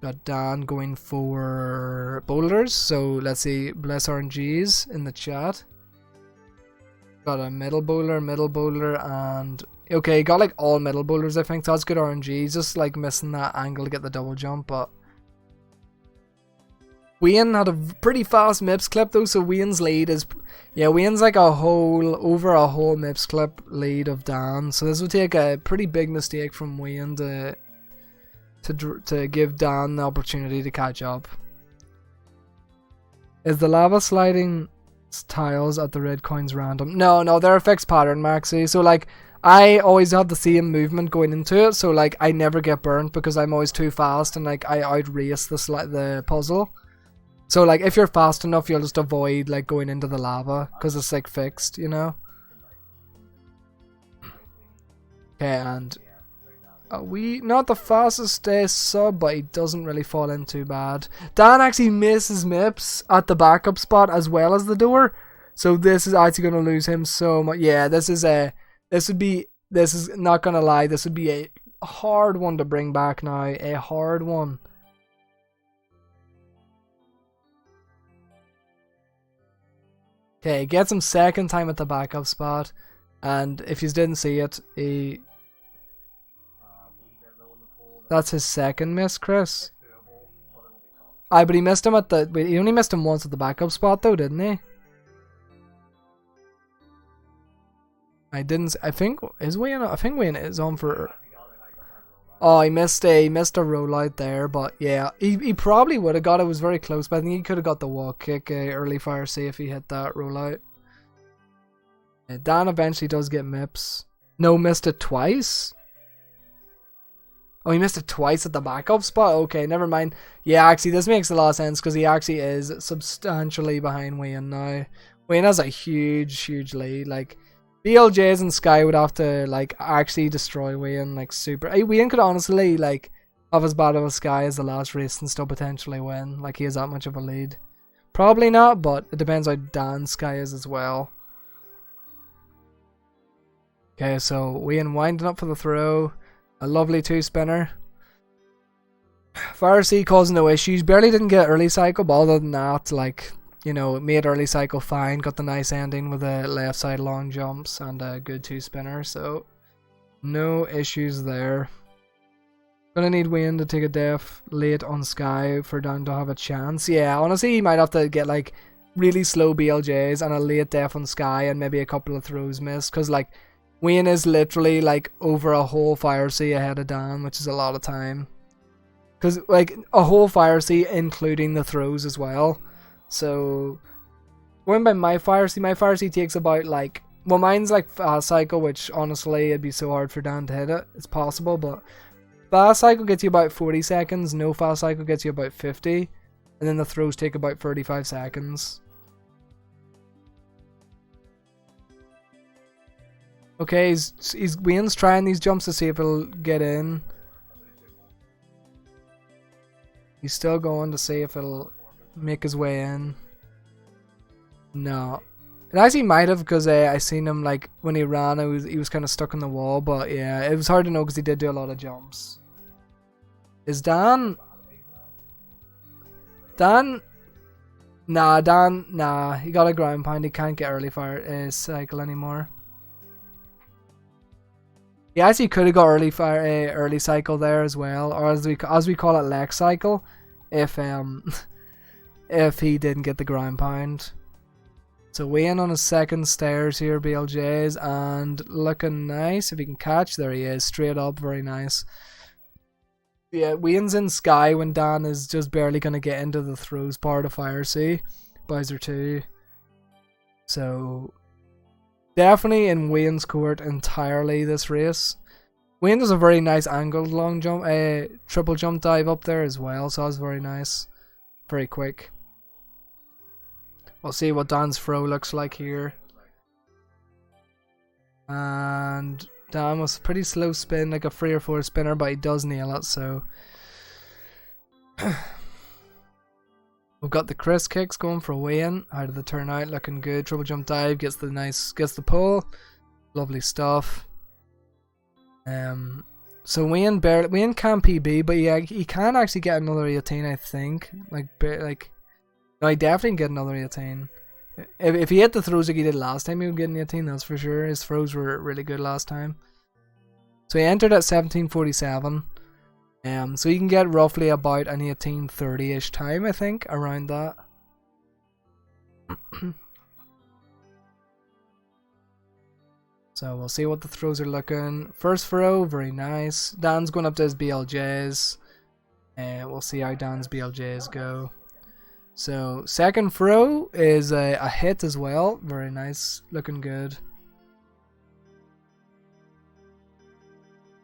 Got Dan going for boulders, so let's see, bless RNGs in the chat. Got a middle bowler, and... Okay, got like all middle bowlers, I think, so that's good RNG. He's just like missing that angle to get the double jump, but... Wayne had a pretty fast MIPS clip though, so Wayne's lead is... Yeah, Wayne's like over a whole MIPS clip lead of Dan, so this would take a pretty big mistake from Wayne to give Dan the opportunity to catch up. Is the lava sliding tiles at the red coins random? No, they're a fixed pattern, Maxi. So like, I always have the same movement going into it, so like I never get burnt because I'm always too fast and like I outrace the puzzle. So like if you're fast enough, you'll just avoid like going into the lava because it's like fixed, you know. Okay, and not the fastest sub, but he doesn't really fall in too bad. Dan actually misses MIPS at the backup spot as well as the door, so this is actually going to lose him so much. Yeah, this is not going to lie, this would be a hard one to bring back now, a hard one. Okay, gets him second time at the backup spot, and if you didn't see it, that's his second miss, Chris. Aye, but he missed him he only missed him once at the backup spot though, didn't he? I think Wayne is on for... Oh, he missed a rollout there, but yeah, he probably would have got it. It was very close, but I think he could have got the wall kick early Fire C if he hit that rollout. Dan eventually does get MIPS. No, missed it twice? Oh, he missed it twice at the backup spot? Okay, never mind. Yeah, actually, this makes a lot of sense because he actually is substantially behind Wayne now. Wayne has a huge lead. Like, BLJs and Sky would have to, like, actually destroy Wayne, like, super. Wayne could honestly, like, have as bad of a Sky as the last race and still potentially win. Like, he has that much of a lead. Probably not, but it depends how Dan's Sky is as well. Okay, so Wayne winding up for the throw. A lovely 2-spinner. Fire C causing no issues. Barely didn't get early cycle, but other than that, like, you know, made early cycle fine. Got the nice ending with the left side long jumps and a good 2-spinner. So, no issues there. Gonna need Wayne to take a def late on Sky for Dan to have a chance. Yeah, honestly, he might have to get, like, really slow BLJs and a late def on Sky and maybe a couple of throws missed. Because, like, Wayne is literally, like, over a whole Fire C ahead of Dan, which is a lot of time. Because, like, a whole Fire C including the throws as well. So, going by my Fire C takes about, like, well, mine's, like, fast cycle, which, honestly, it'd be so hard for Dan to hit it. It's possible, but fast cycle gets you about 40 seconds, no fast cycle gets you about 50, and then the throws take about 35 seconds. Okay, Wayne's trying these jumps to see if he'll get in. He's still going to see if he'll make his way in. No. It actually might have, because I seen him, like, when he ran, he was kind of stuck in the wall, but yeah, it was hard to know because he did do a lot of jumps. Is Dan? Nah, he got a ground pound, he can't get early fire cycle anymore. He actually could have got early cycle there as well, or as we call it, Lex cycle, if if he didn't get the ground pound. So Wayne on his second stairs here, BLJs, and looking nice. If he can catch, there he is, straight up, very nice. Yeah, Wayne's in Sky when Dan is just barely gonna get into the throws part of Fire C, Bowser 2. So definitely in Wayne's court entirely this race. Wayne does a very nice angled long jump, triple jump dive up there as well, so that was very nice. Very quick. We'll see what Dan's throw looks like here. And Dan was pretty slow spin, like a 3 or 4 spinner, but he does nail it, so. We've got the Chris kicks going for Wayne out of the turnout, looking good. Triple jump dive, gets the pull. Lovely stuff. So Wayne can PB, but he can actually get another 18, I think. No, he definitely can get another 18. If he hit the throws like he did last time, he would get an 18, that's for sure. His throws were really good last time. So he entered at 17:47. So he can get roughly about an 18:30-ish time, I think, around that. So we'll see what the throws are looking. First throw, very nice. Dan's going up to his BLJs. We'll see how Dan's BLJs go. So second throw is a hit as well. Very nice, looking good.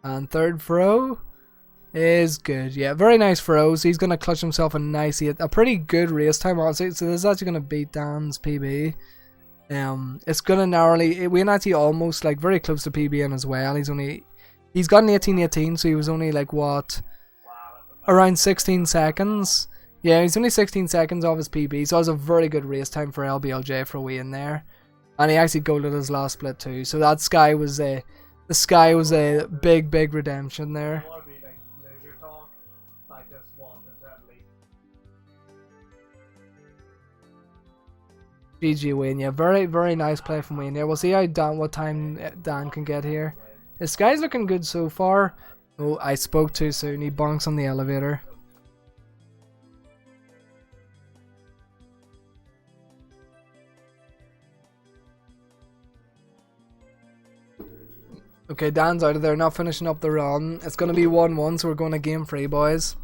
And third throw is good. Yeah, very nice throws. He's going to clutch himself a pretty good race time, honestly. So this is actually going to beat Dan's PB. It's going to narrowly, Wayne actually almost like very close to PBing as well. He's got an 18:18, so he was only like what, around 16 seconds. Yeah, he's only 16 seconds off his PB, so it was a very good race time for LBLJ for Wayne there. And he actually goaled his last split too, so that Sky was a big redemption there. GG Wayne, yeah, very nice play from Wayne there. We'll see what time Dan can get here. This guy's looking good so far. Oh, I spoke too soon. He bonks on the elevator. Okay, Dan's out of there, not finishing up the run. It's going to be 1-1, so we're going to game 3, boys.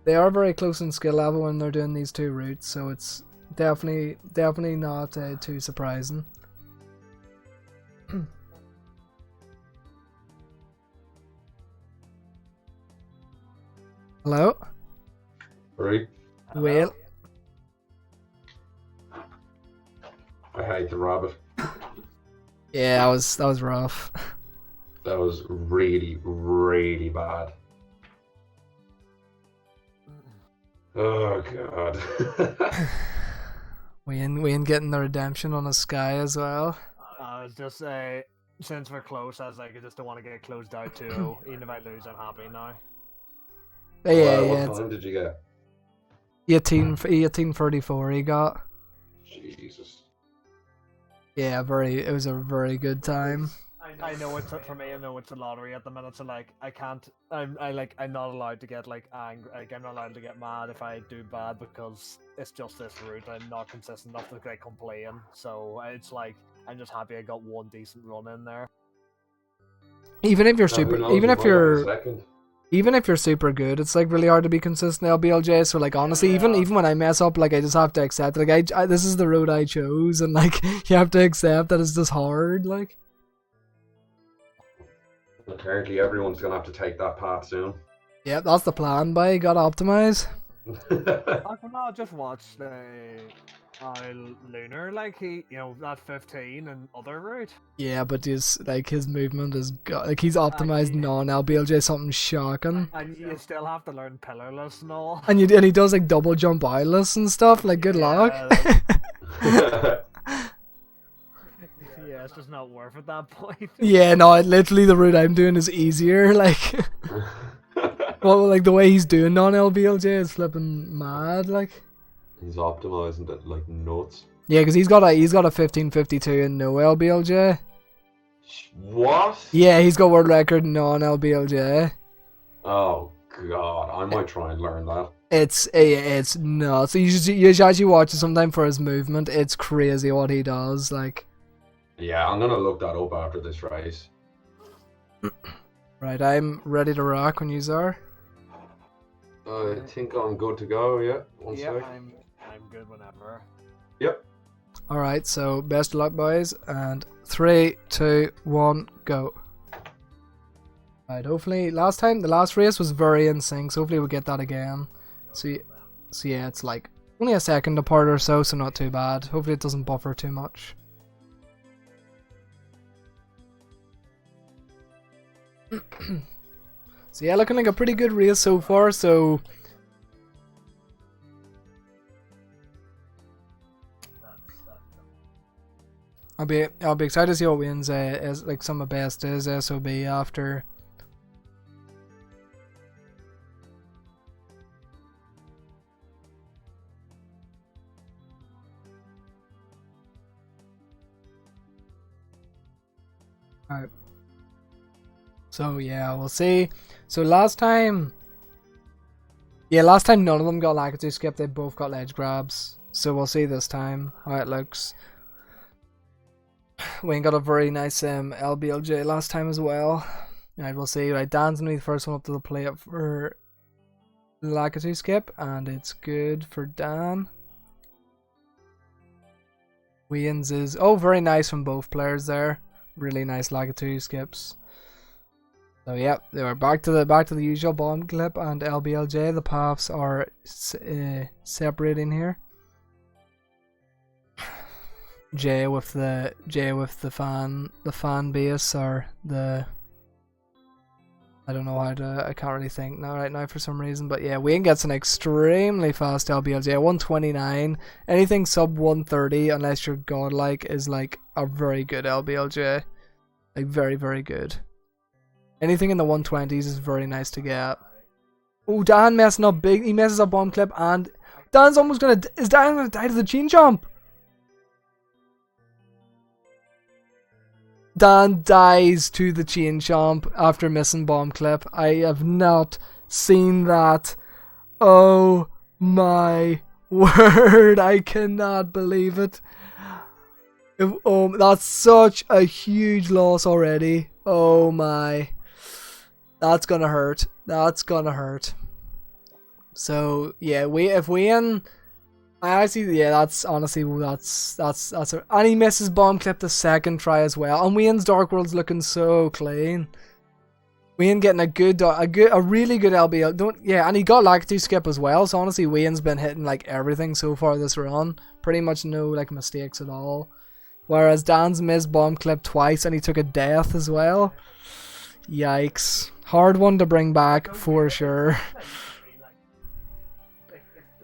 They are very close in skill level when they're doing these two routes, so it's definitely not too surprising. Hello? Right? Well, I hate the rabbit. yeah, that was rough. That was really, really bad. Oh god. Wayne getting the redemption on a Sky as well. I was just since we're close, I was like, I just don't want to get closed out too. Even if I lose, I'm happy now. Yeah, What yeah. time did you get? 1834 he got. Jesus. Yeah, it was a very good time. I know it's for me. I know it's a lottery at the minute, so like I can't. I'm not allowed to get like angry. Like I'm not allowed to get mad if I do bad because it's just this route. I'm not consistent enough to like complain. So it's like I'm just happy I got one decent run in there. Even if you're Now, who super, knows, even you if might have a you're, second. even if you're super good, it's like really hard to be consistent LBLJ. So like honestly, Yeah. even when I mess up, like I just have to accept. Like I this is the road I chose, and like you have to accept that it's just hard. Like. Apparently everyone's gonna have to take that path soon. Yeah, that's the plan, boy. Gotta optimize. I can not just watch Lunar, like he, that 15 and other route. Yeah, but his movement is like he's optimized non-LBLJ, something shocking. And you still have to learn pillarless and all. And he does like double jump eyeless and stuff. Like good luck. Yeah, it's just not worth at that point. Yeah, no, literally the route I'm doing is easier. Like, well, like the way he's doing non-LBLJ is flipping mad. Like, He's optimizing it like nuts. yeah, because he's got a 1552 in no LBLJ. What? Yeah, he's got world record non-LBLJ. Oh god, I might try and learn that. It's nuts. You should actually watch it sometime for his movement. It's crazy what he does. Like. Yeah, I'm gonna look that up after this race. Right, I'm ready to rock when you are. I think I'm good to go, yeah. One Yeah, sec. I'm good whenever. Yep. Alright, so best of luck, boys. And 3, 2, 1, go. Right, hopefully, the last race was very in sync, so hopefully we'll get that again. So yeah, it's like only a second apart or so not too bad. Hopefully it doesn't buffer too much. So yeah, looking like a pretty good race so far, so I'll be excited to see what wins as like some of best is SOB after. Alright. So yeah, we'll see. So last time none of them got Lakitu skip, they both got ledge grabs. So we'll see this time how it looks. Wayne got a very nice LBLJ last time as well. Right, we'll see. Right, Dan's gonna be the first one up to the plate for Lakitu skip, and it's good for Dan. Wayne's is very nice from both players there. Really nice Lakitu skips. So yeah, they were back to the usual bomb clip and LBLJ. The paths are separating here. J with the fan base or the I don't know how to, I can't really think right now for some reason, but yeah, Wayne gets an extremely fast LBLJ, 129. Anything sub 130 unless you're godlike is like a very good LBLJ, like very very good. Anything in the 120s is very nice to get. Oh, Dan messing up big. He messes up bomb clip and Dan's almost gonna. Is Dan gonna die to the chain jump? Dan dies to the chain jump after missing bomb clip. I have not seen that. Oh my word! I cannot believe it. That's such a huge loss already. Oh my. That's gonna hurt. That's gonna hurt. So yeah, if Wayne I actually, yeah, that's honestly, and he misses bomb clip the second try as well. And Wayne's Dark World's looking so clean. Wayne getting a really good LBL. And he got Lakitu skip as well. So honestly, Wayne's been hitting like everything so far this run. Pretty much no like mistakes at all. Whereas Dan's missed bomb clip twice and he took a death as well. Yikes. Hard one to bring back for sure.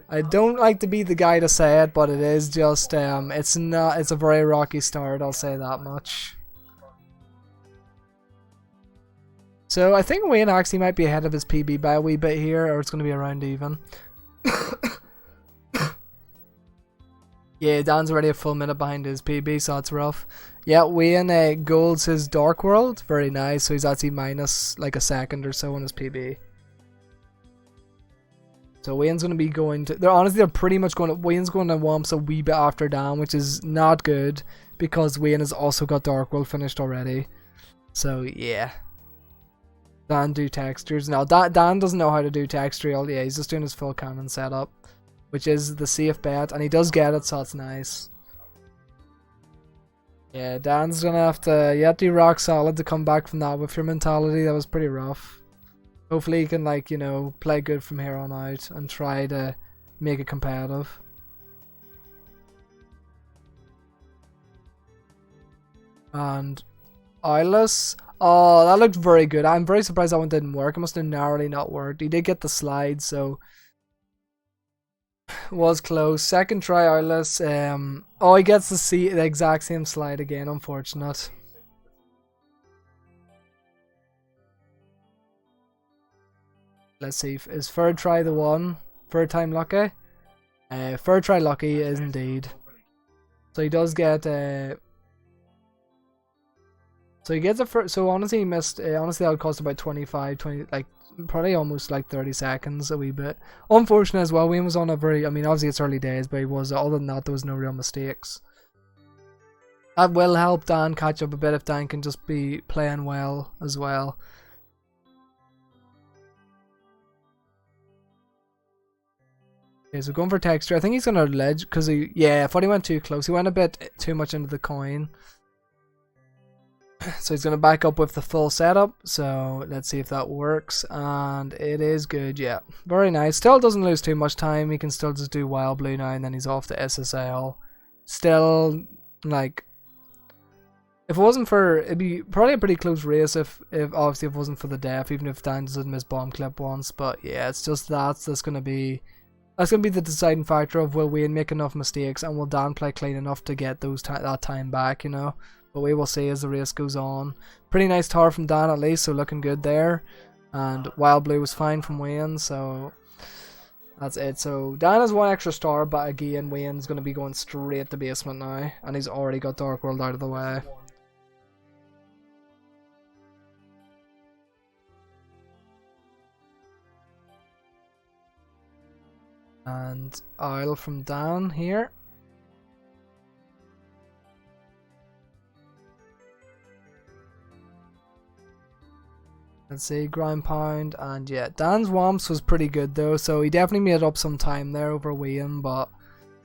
I don't like to be the guy to say it, but it is just it's a very rocky start, I'll say that much. So I think Wayne actually might be ahead of his PB by a wee bit here, or it's going to be around even. Yeah, Dan's already a full minute behind his PB, so that's rough. Yeah, Wayne golds his Dark World, very nice, so he's actually minus like a second or so on his PB. So Wayne's going to be going to... They're pretty much going to... Wayne's going to Wumps a wee bit after Dan, which is not good, because Wayne has also got Dark World finished already. So, yeah. Dan do textures. Now, Dan doesn't know how to do textural. Yeah, he's just doing his full cannon setup, which is the safe bet, and he does get it, so that's nice. Yeah, Dan's going to have to... You have to be rock solid to come back from that with your mentality. That was pretty rough. Hopefully he can, like, you know, play good from here on out and try to make it competitive. And Eyeless. Oh, that looked very good. I'm very surprised that one didn't work. It must have narrowly not worked. He did get the slide, so was close. Second try, Eyeless. Oh, he gets to see the exact same slide again. Unfortunate. Let's see. Is third try the one? Third time lucky? Third try lucky is indeed. So he does get. So he gets a first. So honestly, he missed. Honestly, that would cost about 20, like probably almost like 30 seconds, a wee bit. Unfortunate as well. Wayne was on a very. I mean, obviously it's early days, but he was. Other than that, there was no real mistakes. That will help Dan catch up a bit if Dan can just be playing well as well. Okay, so going for texture. I think he's gonna ledge because I thought he went too close. He went a bit too much into the coin. So he's gonna back up with the full setup. So let's see if that works. And it is good, yeah. Very nice. Still doesn't lose too much time. He can still just do Wild Blue now and then he's off to SSL. Still, like, if it wasn't for, it'd be probably a pretty close race if obviously if it wasn't for the death, even if Dan doesn't miss bomb clip once. But yeah, it's just that's gonna be the deciding factor of will Wayne make enough mistakes and will Dan play clean enough to get that time back, you know. But we will see as the race goes on. Pretty nice tower from Dan at least, so looking good there. And Wild Blue was fine from Wayne, so that's it. So Dan has one extra star, but again Wayne's going to be going straight to basement now, and he's already got Dark World out of the way. And Isle from Dan here. Let's see, ground pound, and yeah, Dan's Womps was pretty good though, so he definitely made up some time there over Wayne, but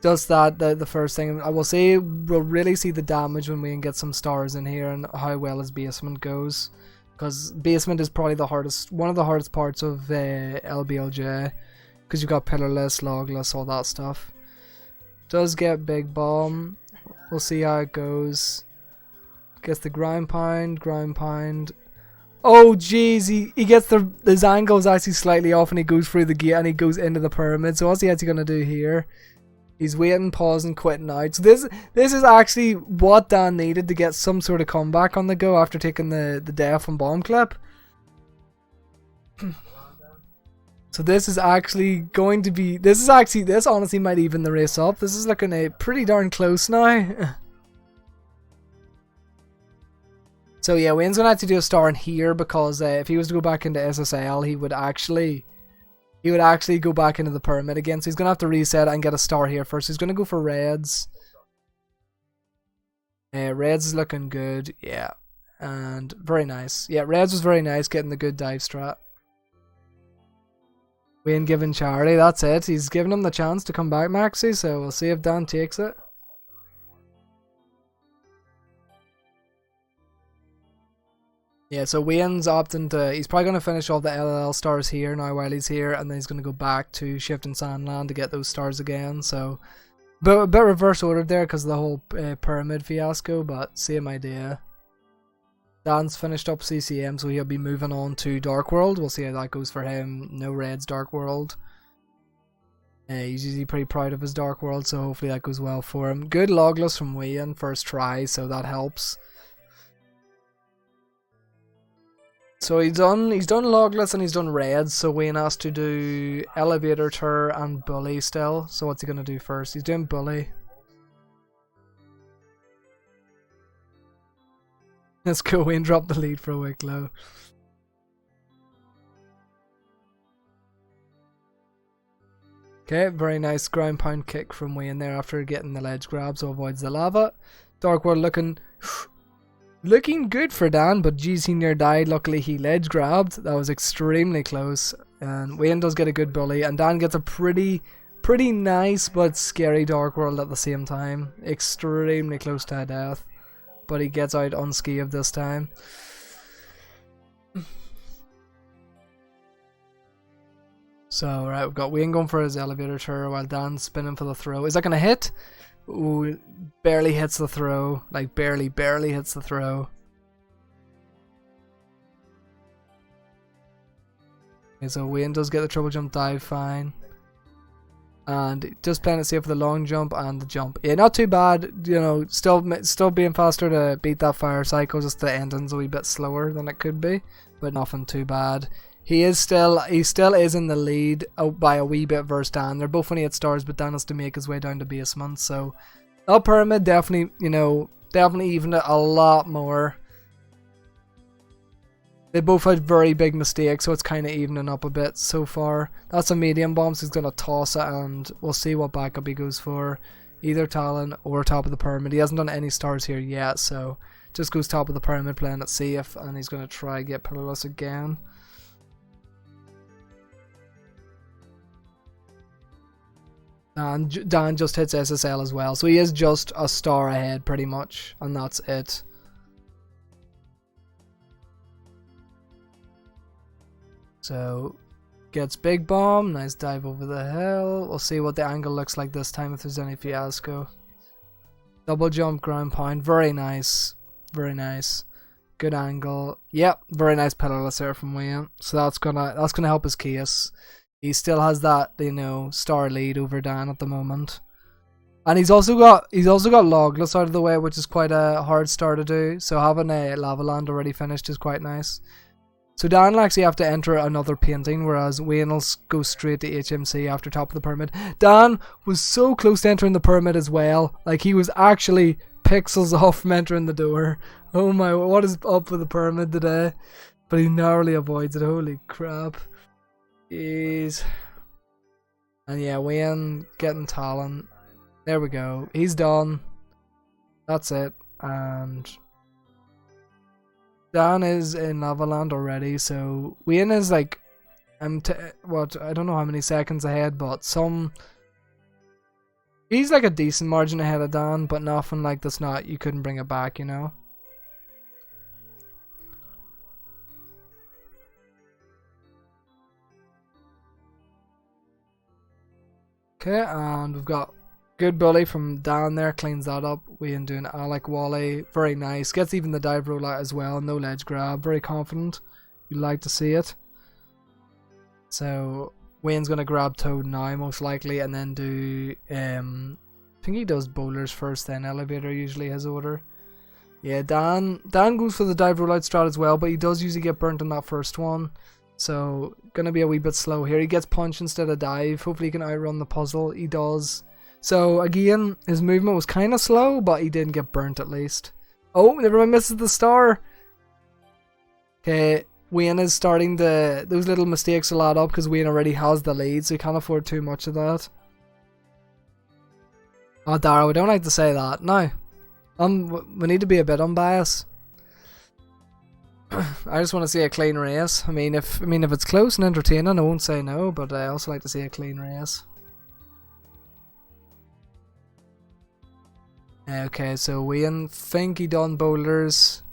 just that, the first thing, I will say, we'll really see the damage when Wayne gets some stars in here and how well his basement goes, because basement is probably one of the hardest parts of LBLJ. Because you've got pillarless, logless, all that stuff. Does get big bomb. We'll see how it goes. Gets the ground pound. Oh jeez, he gets his angle is actually slightly off and he goes through the gate and he goes into the pyramid. So what's he actually gonna do here? He's waiting, pausing, quitting out. So this is actually what Dan needed to get some sort of comeback on the go after taking the death from bomb clip. So this is actually going to be, this honestly might even the race up. This is looking pretty darn close now. So yeah, Wayne's going to have to do a star in here because if he was to go back into SSL, he would actually go back into the pyramid again. So he's going to have to reset and get a star here first. He's going to go for Reds. Reds is looking good, yeah. And very nice. Yeah, Reds was very nice, getting the good dive strat. Wayne giving charity, that's it. He's giving him the chance to come back, Maxi, so we'll see if Dan takes it. Yeah, so Wayne's opting to... He's probably going to finish all the LLL stars here now while he's here, and then he's going to go back to Shifting Sandland to get those stars again, so... But a bit reverse ordered there because of the whole pyramid fiasco, but same idea. Dan's finished up CCM, so he'll be moving on to Dark World. We'll see how that goes for him. No Red's Dark World. He's usually pretty proud of his Dark World, so hopefully that goes well for him. Good logless from Wayne, first try, so that helps. So he's done logless and he's done Reds, so Wayne has to do Elevator Tour and Bully still. So what's he going to do first? He's doing Bully. Let's go, Wayne dropped the lead for a Wicklow. Okay, very nice ground pound kick from Wayne there after getting the ledge grab, so avoids the lava. Dark World looking good for Dan, but geez, he near died. Luckily he ledge grabbed. That was extremely close. And Wayne does get a good bully, and Dan gets a pretty nice but scary Dark World at the same time. Extremely close to death, but he gets out unscathed this time. So right, we've got Wayne going for his elevator tour while Dan's spinning for the throw. Is that gonna hit? Ooh, barely hits the throw. Like barely hits the throw. Okay, so Wayne does get the triple jump dive fine. And just playing it safe for the long jump and the jump. Yeah, not too bad. You know, still being faster to beat that fire cycle. Just the ending's a wee bit slower than it could be, but nothing too bad. He still is in the lead by a wee bit versus Dan. They're both only 8 stars, but Dan has to make his way down to basement. So that pyramid definitely evened it a lot more. They both had very big mistakes, so it's kind of evening up a bit so far. That's a medium bomb, so he's going to toss it, and we'll see what backup he goes for. Either Talon or top of the pyramid. He hasn't done any stars here yet, so just goes top of the pyramid, playing it safe, and he's going to try get pillarless again. And Dan just hits SSL as well, so he is just a star ahead pretty much, and that's it. So, gets big bomb, nice dive over the hill. We'll see what the angle looks like this time if there's any fiasco. Double jump, ground pound, very nice, very nice. Good angle, yep, very nice pillarless there from Wayne. So that's gonna help his case. He still has that, you know, star lead over Dan at the moment. And he's also got logless out of the way, which is quite a hard star to do. So having a lava land already finished is quite nice. So Dan will actually have to enter another painting, whereas Wayne will go straight to HMC after top of the pyramid. Dan was so close to entering the pyramid as well. Like, he was actually pixels off from entering the door. Oh my, what is up with the pyramid today? But he narrowly avoids it, holy crap. Jeez. And yeah, Wayne getting Talon. There we go. He's done. That's it. And Dan is in Lava Land already, so Wayne is like, I don't know how many seconds ahead, but he's like a decent margin ahead of Dan, but nothing like that's not, you couldn't bring it back, you know. Okay, and we've got good bully from Dan there, cleans that up. Wayne doing Alec Wally, very nice. Gets even the dive roll out as well, no ledge grab, very confident. You'd like to see it. So Wayne's gonna grab Toad now most likely, and then do I think he does boulders first, then elevator usually his order. Yeah, Dan goes for the dive roll out strat as well, but he does usually get burnt on that first one. So, gonna be a wee bit slow here. He gets punch instead of dive. Hopefully he can outrun the puzzle. He does. So, again, his movement was kind of slow, but he didn't get burnt at least. Oh, never mind, misses the star. Okay, Wayne is starting those little mistakes will add up because Wayne already has the lead, so he can't afford too much of that. Oh, Dara, we don't like to say that. No. We need to be a bit unbiased. I just want to see a clean race. I mean, if it's close and entertaining, I won't say no, but I also like to see a clean race. Okay, so Wayne think he done boulders.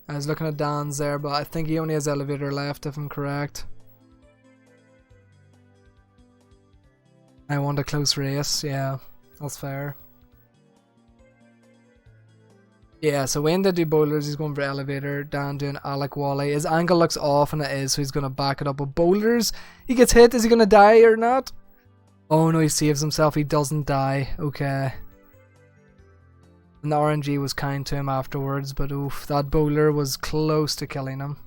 I was looking at Dan's there, but I think he only has elevator left, if I'm correct. I want a close race, yeah, that's fair. Yeah, so Wayne did do boulders, he's going for elevator. Dan doing Alec Wally. His angle looks off, and it is, so he's going to back it up with boulders. He gets hit, is he going to die or not? Oh no, he saves himself, he doesn't die, okay. And the RNG was kind to him afterwards, but oof, that boulder was close to killing him.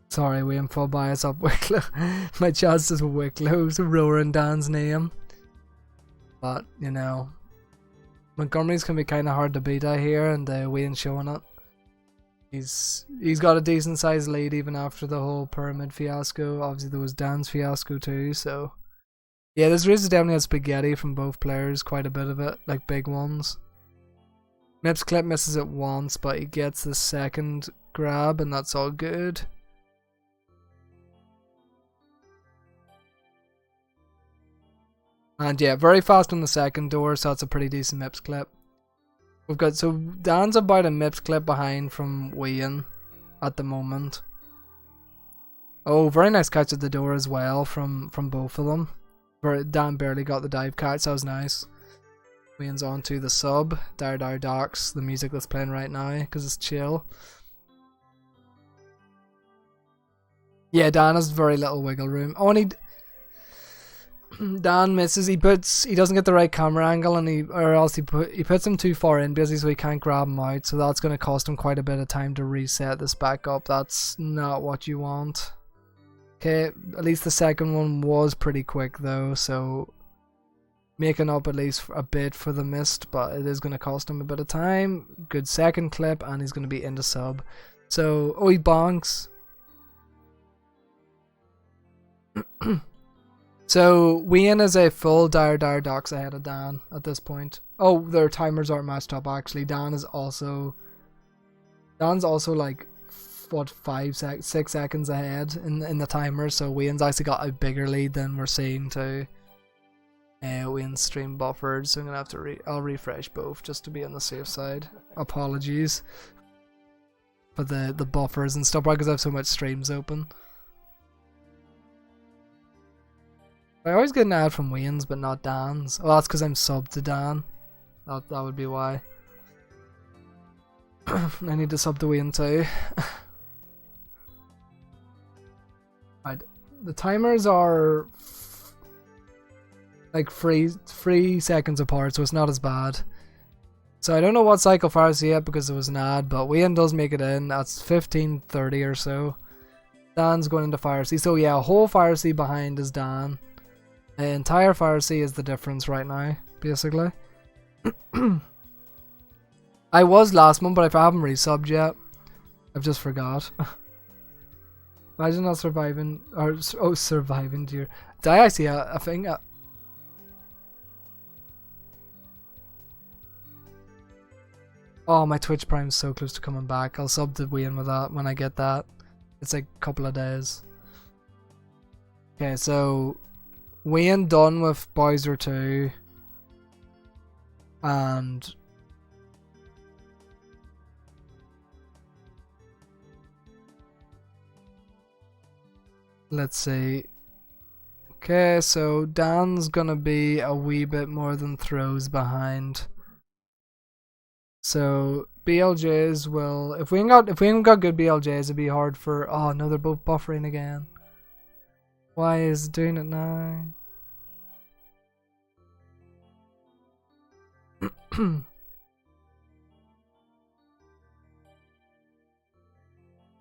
Sorry, Wayne, full bias up Wicklow. My chances with Wicklow's roaring Dan's name. But, you know, Montgomery's can be kind of hard to beat out here, and Wayne's showing it. He's got a decent sized lead even after the whole pyramid fiasco. Obviously there was Dan's fiasco too, so yeah, this race is definitely had spaghetti from both players, quite a bit of it, like big ones. Mips Clip misses it once, but he gets the second grab, and that's all good. And yeah, very fast on the second door, so that's a pretty decent Mips Clip. We've got, so Dan's about a Mips Clip behind from Wayne at the moment. Oh, very nice catch at the door as well from both of them. Dan barely got the dive catch, that was nice. Wayne's on to the sub, Dire Dire Docks, the music that's playing right now, because it's chill. Yeah, Dan has very little wiggle room. Oh, and Dan misses. He doesn't get the right camera angle, and he puts him too far in basically, so he can't grab him out. So that's going to cost him quite a bit of time to reset this back up. That's not what you want. Okay, at least the second one was pretty quick though, so making up at least a bit for the missed, but it is going to cost him a bit of time. Good second clip, and he's going to be into sub. So, oh, he bonks. So Wayne is a full Dire Dire Docks ahead of Dan at this point. Oh, their timers aren't matched up actually. Dan's also like what 6 seconds ahead in the timer. So Wayne's actually got a bigger lead than we're seeing too. Wayne's stream buffered, so I'm gonna have to I'll refresh both just to be on the safe side. Apologies for the buffers and stuff because I have so much streams open. I always get an ad from Wayne's but not Dan's. Oh, that's because I'm subbed to Dan. That would be why. I need to sub to Wayne too. Right, the timers are like 3 seconds apart, so it's not as bad. So I don't know what cycle Pharisee yet because there was an ad, but Wayne does make it in. That's 15:30 or so. Dan's going into Pharisee. So yeah, a whole Pharisee behind is Dan. The entire Pharisee is the difference right now, basically. I was last month, but I haven't resubbed yet. I've just forgot. Imagine not surviving, or surviving, dear. Did I see a thing? Oh, my Twitch Prime's so close to coming back. I'll sub to Wayne with that when I get that. It's like a couple of days. Okay, so Wayne done with Bowser 2, and let's see. Okay, so Dan's gonna be a wee bit more than throws behind. So BLJs will, if we ain't got good BLJs, it'd be hard for. Oh no, they're both buffering again. Why is it doing it now?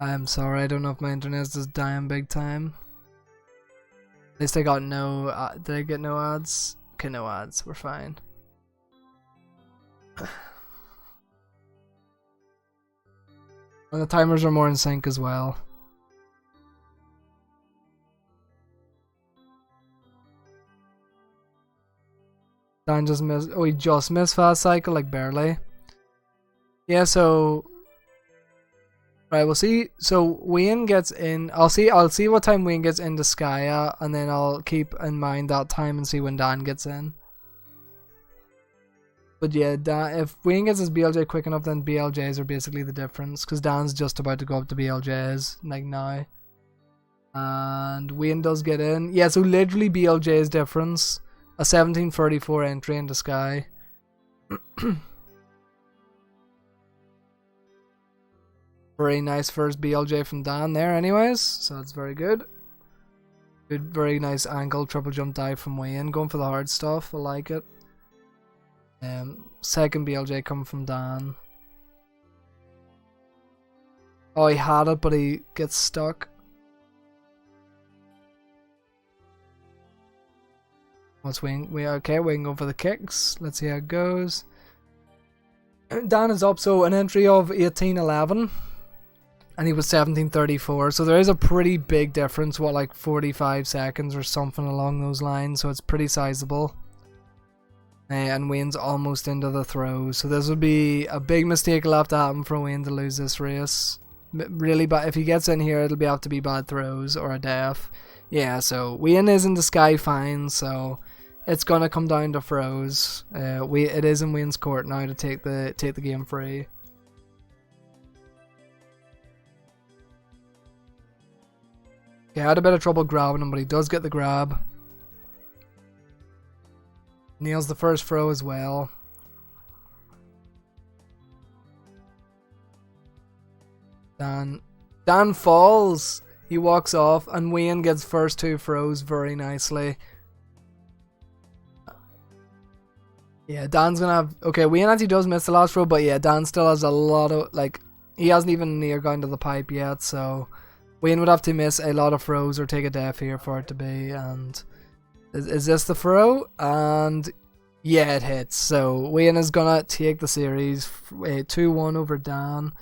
I'm sorry, I don't know if my internet's just dying big time. At least I got no. Did I get no ads? Okay, no ads. We're fine. And the timers are more in sync as well. Dan just missed. Oh, he just missed fast cycle, like barely. Yeah, so right, we'll see. So Wayne gets in. I'll see what time Wayne gets into Skya, and then I'll keep in mind that time and see when Dan gets in. But yeah, if Wayne gets his BLJ quick enough, then BLJs are basically the difference, because Dan's just about to go up to BLJs like now. And Wayne does get in. Yeah, so literally BLJ's difference. A 1734 entry into Sky. Very nice first BLJ from Dan there anyways, so that's very good. Good, very nice angle triple jump dive from Wayne, going for the hard stuff, I like it. Second BLJ coming from Dan. Oh, he had it, but he gets stuck. What's Wayne? Okay, Wayne going for the kicks. Let's see how it goes. Dan is up, so an entry of 1811. And he was 1734, so there is a pretty big difference, what, like 45 seconds or something along those lines, so it's pretty sizable. And Wayne's almost into the throws, so this would be a big mistake will have to happen for Wayne to lose this race. Really, but if he gets in here, it'll have to be bad throws or a death. Yeah, so Wayne is in the Sky fine, so it's gonna come down to throws. It is in Wayne's court now to take the game free. Yeah, I had a bit of trouble grabbing him, but he does get the grab. Nails the first throw as well. Dan falls. He walks off, and Wayne gets first two throws very nicely. Yeah, Dan's gonna have... Okay, Wayne actually does miss the last throw, but yeah, Dan still has a lot of... Like, he hasn't even near gone to the pipe yet, so... Wayne would have to miss a lot of throws or take a death here for it to be, and is this the throw? And yeah, it hits. So Wayne is gonna take the series 2-1 over Dan,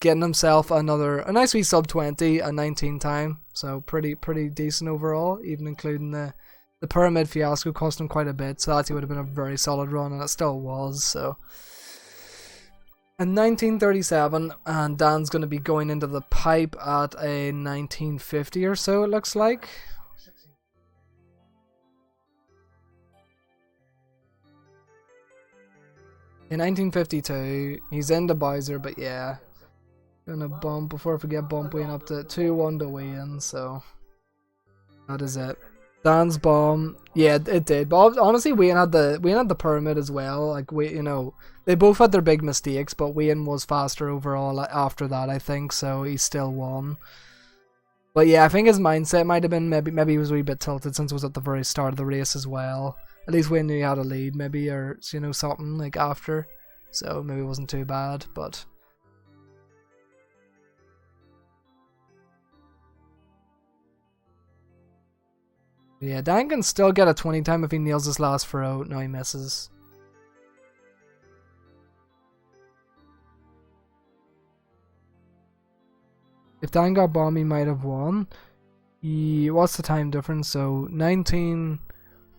getting himself a nice wee sub 20 a 19 time. So pretty decent overall, even including the pyramid fiasco cost him quite a bit. So that would have been a very solid run, and it still was. So. In 1937, and Dan's going to be going into the pipe at a 1950 or so, it looks like. In 1952, he's into Bowser, but yeah. Gonna bump, before I forget, bump Wayne up to 2-1 to Wayne, so that is it. Dan's bomb, yeah, it did. But honestly, Wayne had the pyramid as well. Like they both had their big mistakes, but Wayne was faster overall after that, I think. So he still won. But yeah, I think his mindset might have been maybe he was a wee bit tilted since it was at the very start of the race as well. At least Wayne knew he had a lead, maybe, or something like after. So maybe it wasn't too bad, but. Yeah, Dan can still get a 20 time if he nails this last throw. No, he misses. If Dan got bomb, he might have won. What's the time difference? So 19...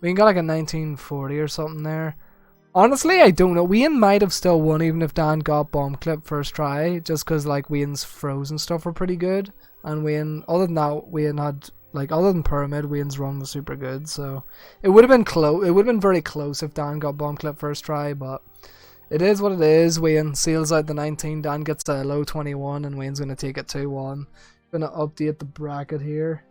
We got like a 1940 or something there. Honestly, I don't know. Wayne might have still won even if Dan got bomb clip first try. Just because like Wayne's throws and stuff were pretty good. And Wayne, other than that, Wayne had... Like, other than Pyramid, Wayne's run was super good, so it would have been close. It would have been very close if Dan got bomb clip first try, but it is what it is. Wayne seals out the 19. Dan gets a low 21, and Wayne's going to take it 2-1. Going to update the bracket here.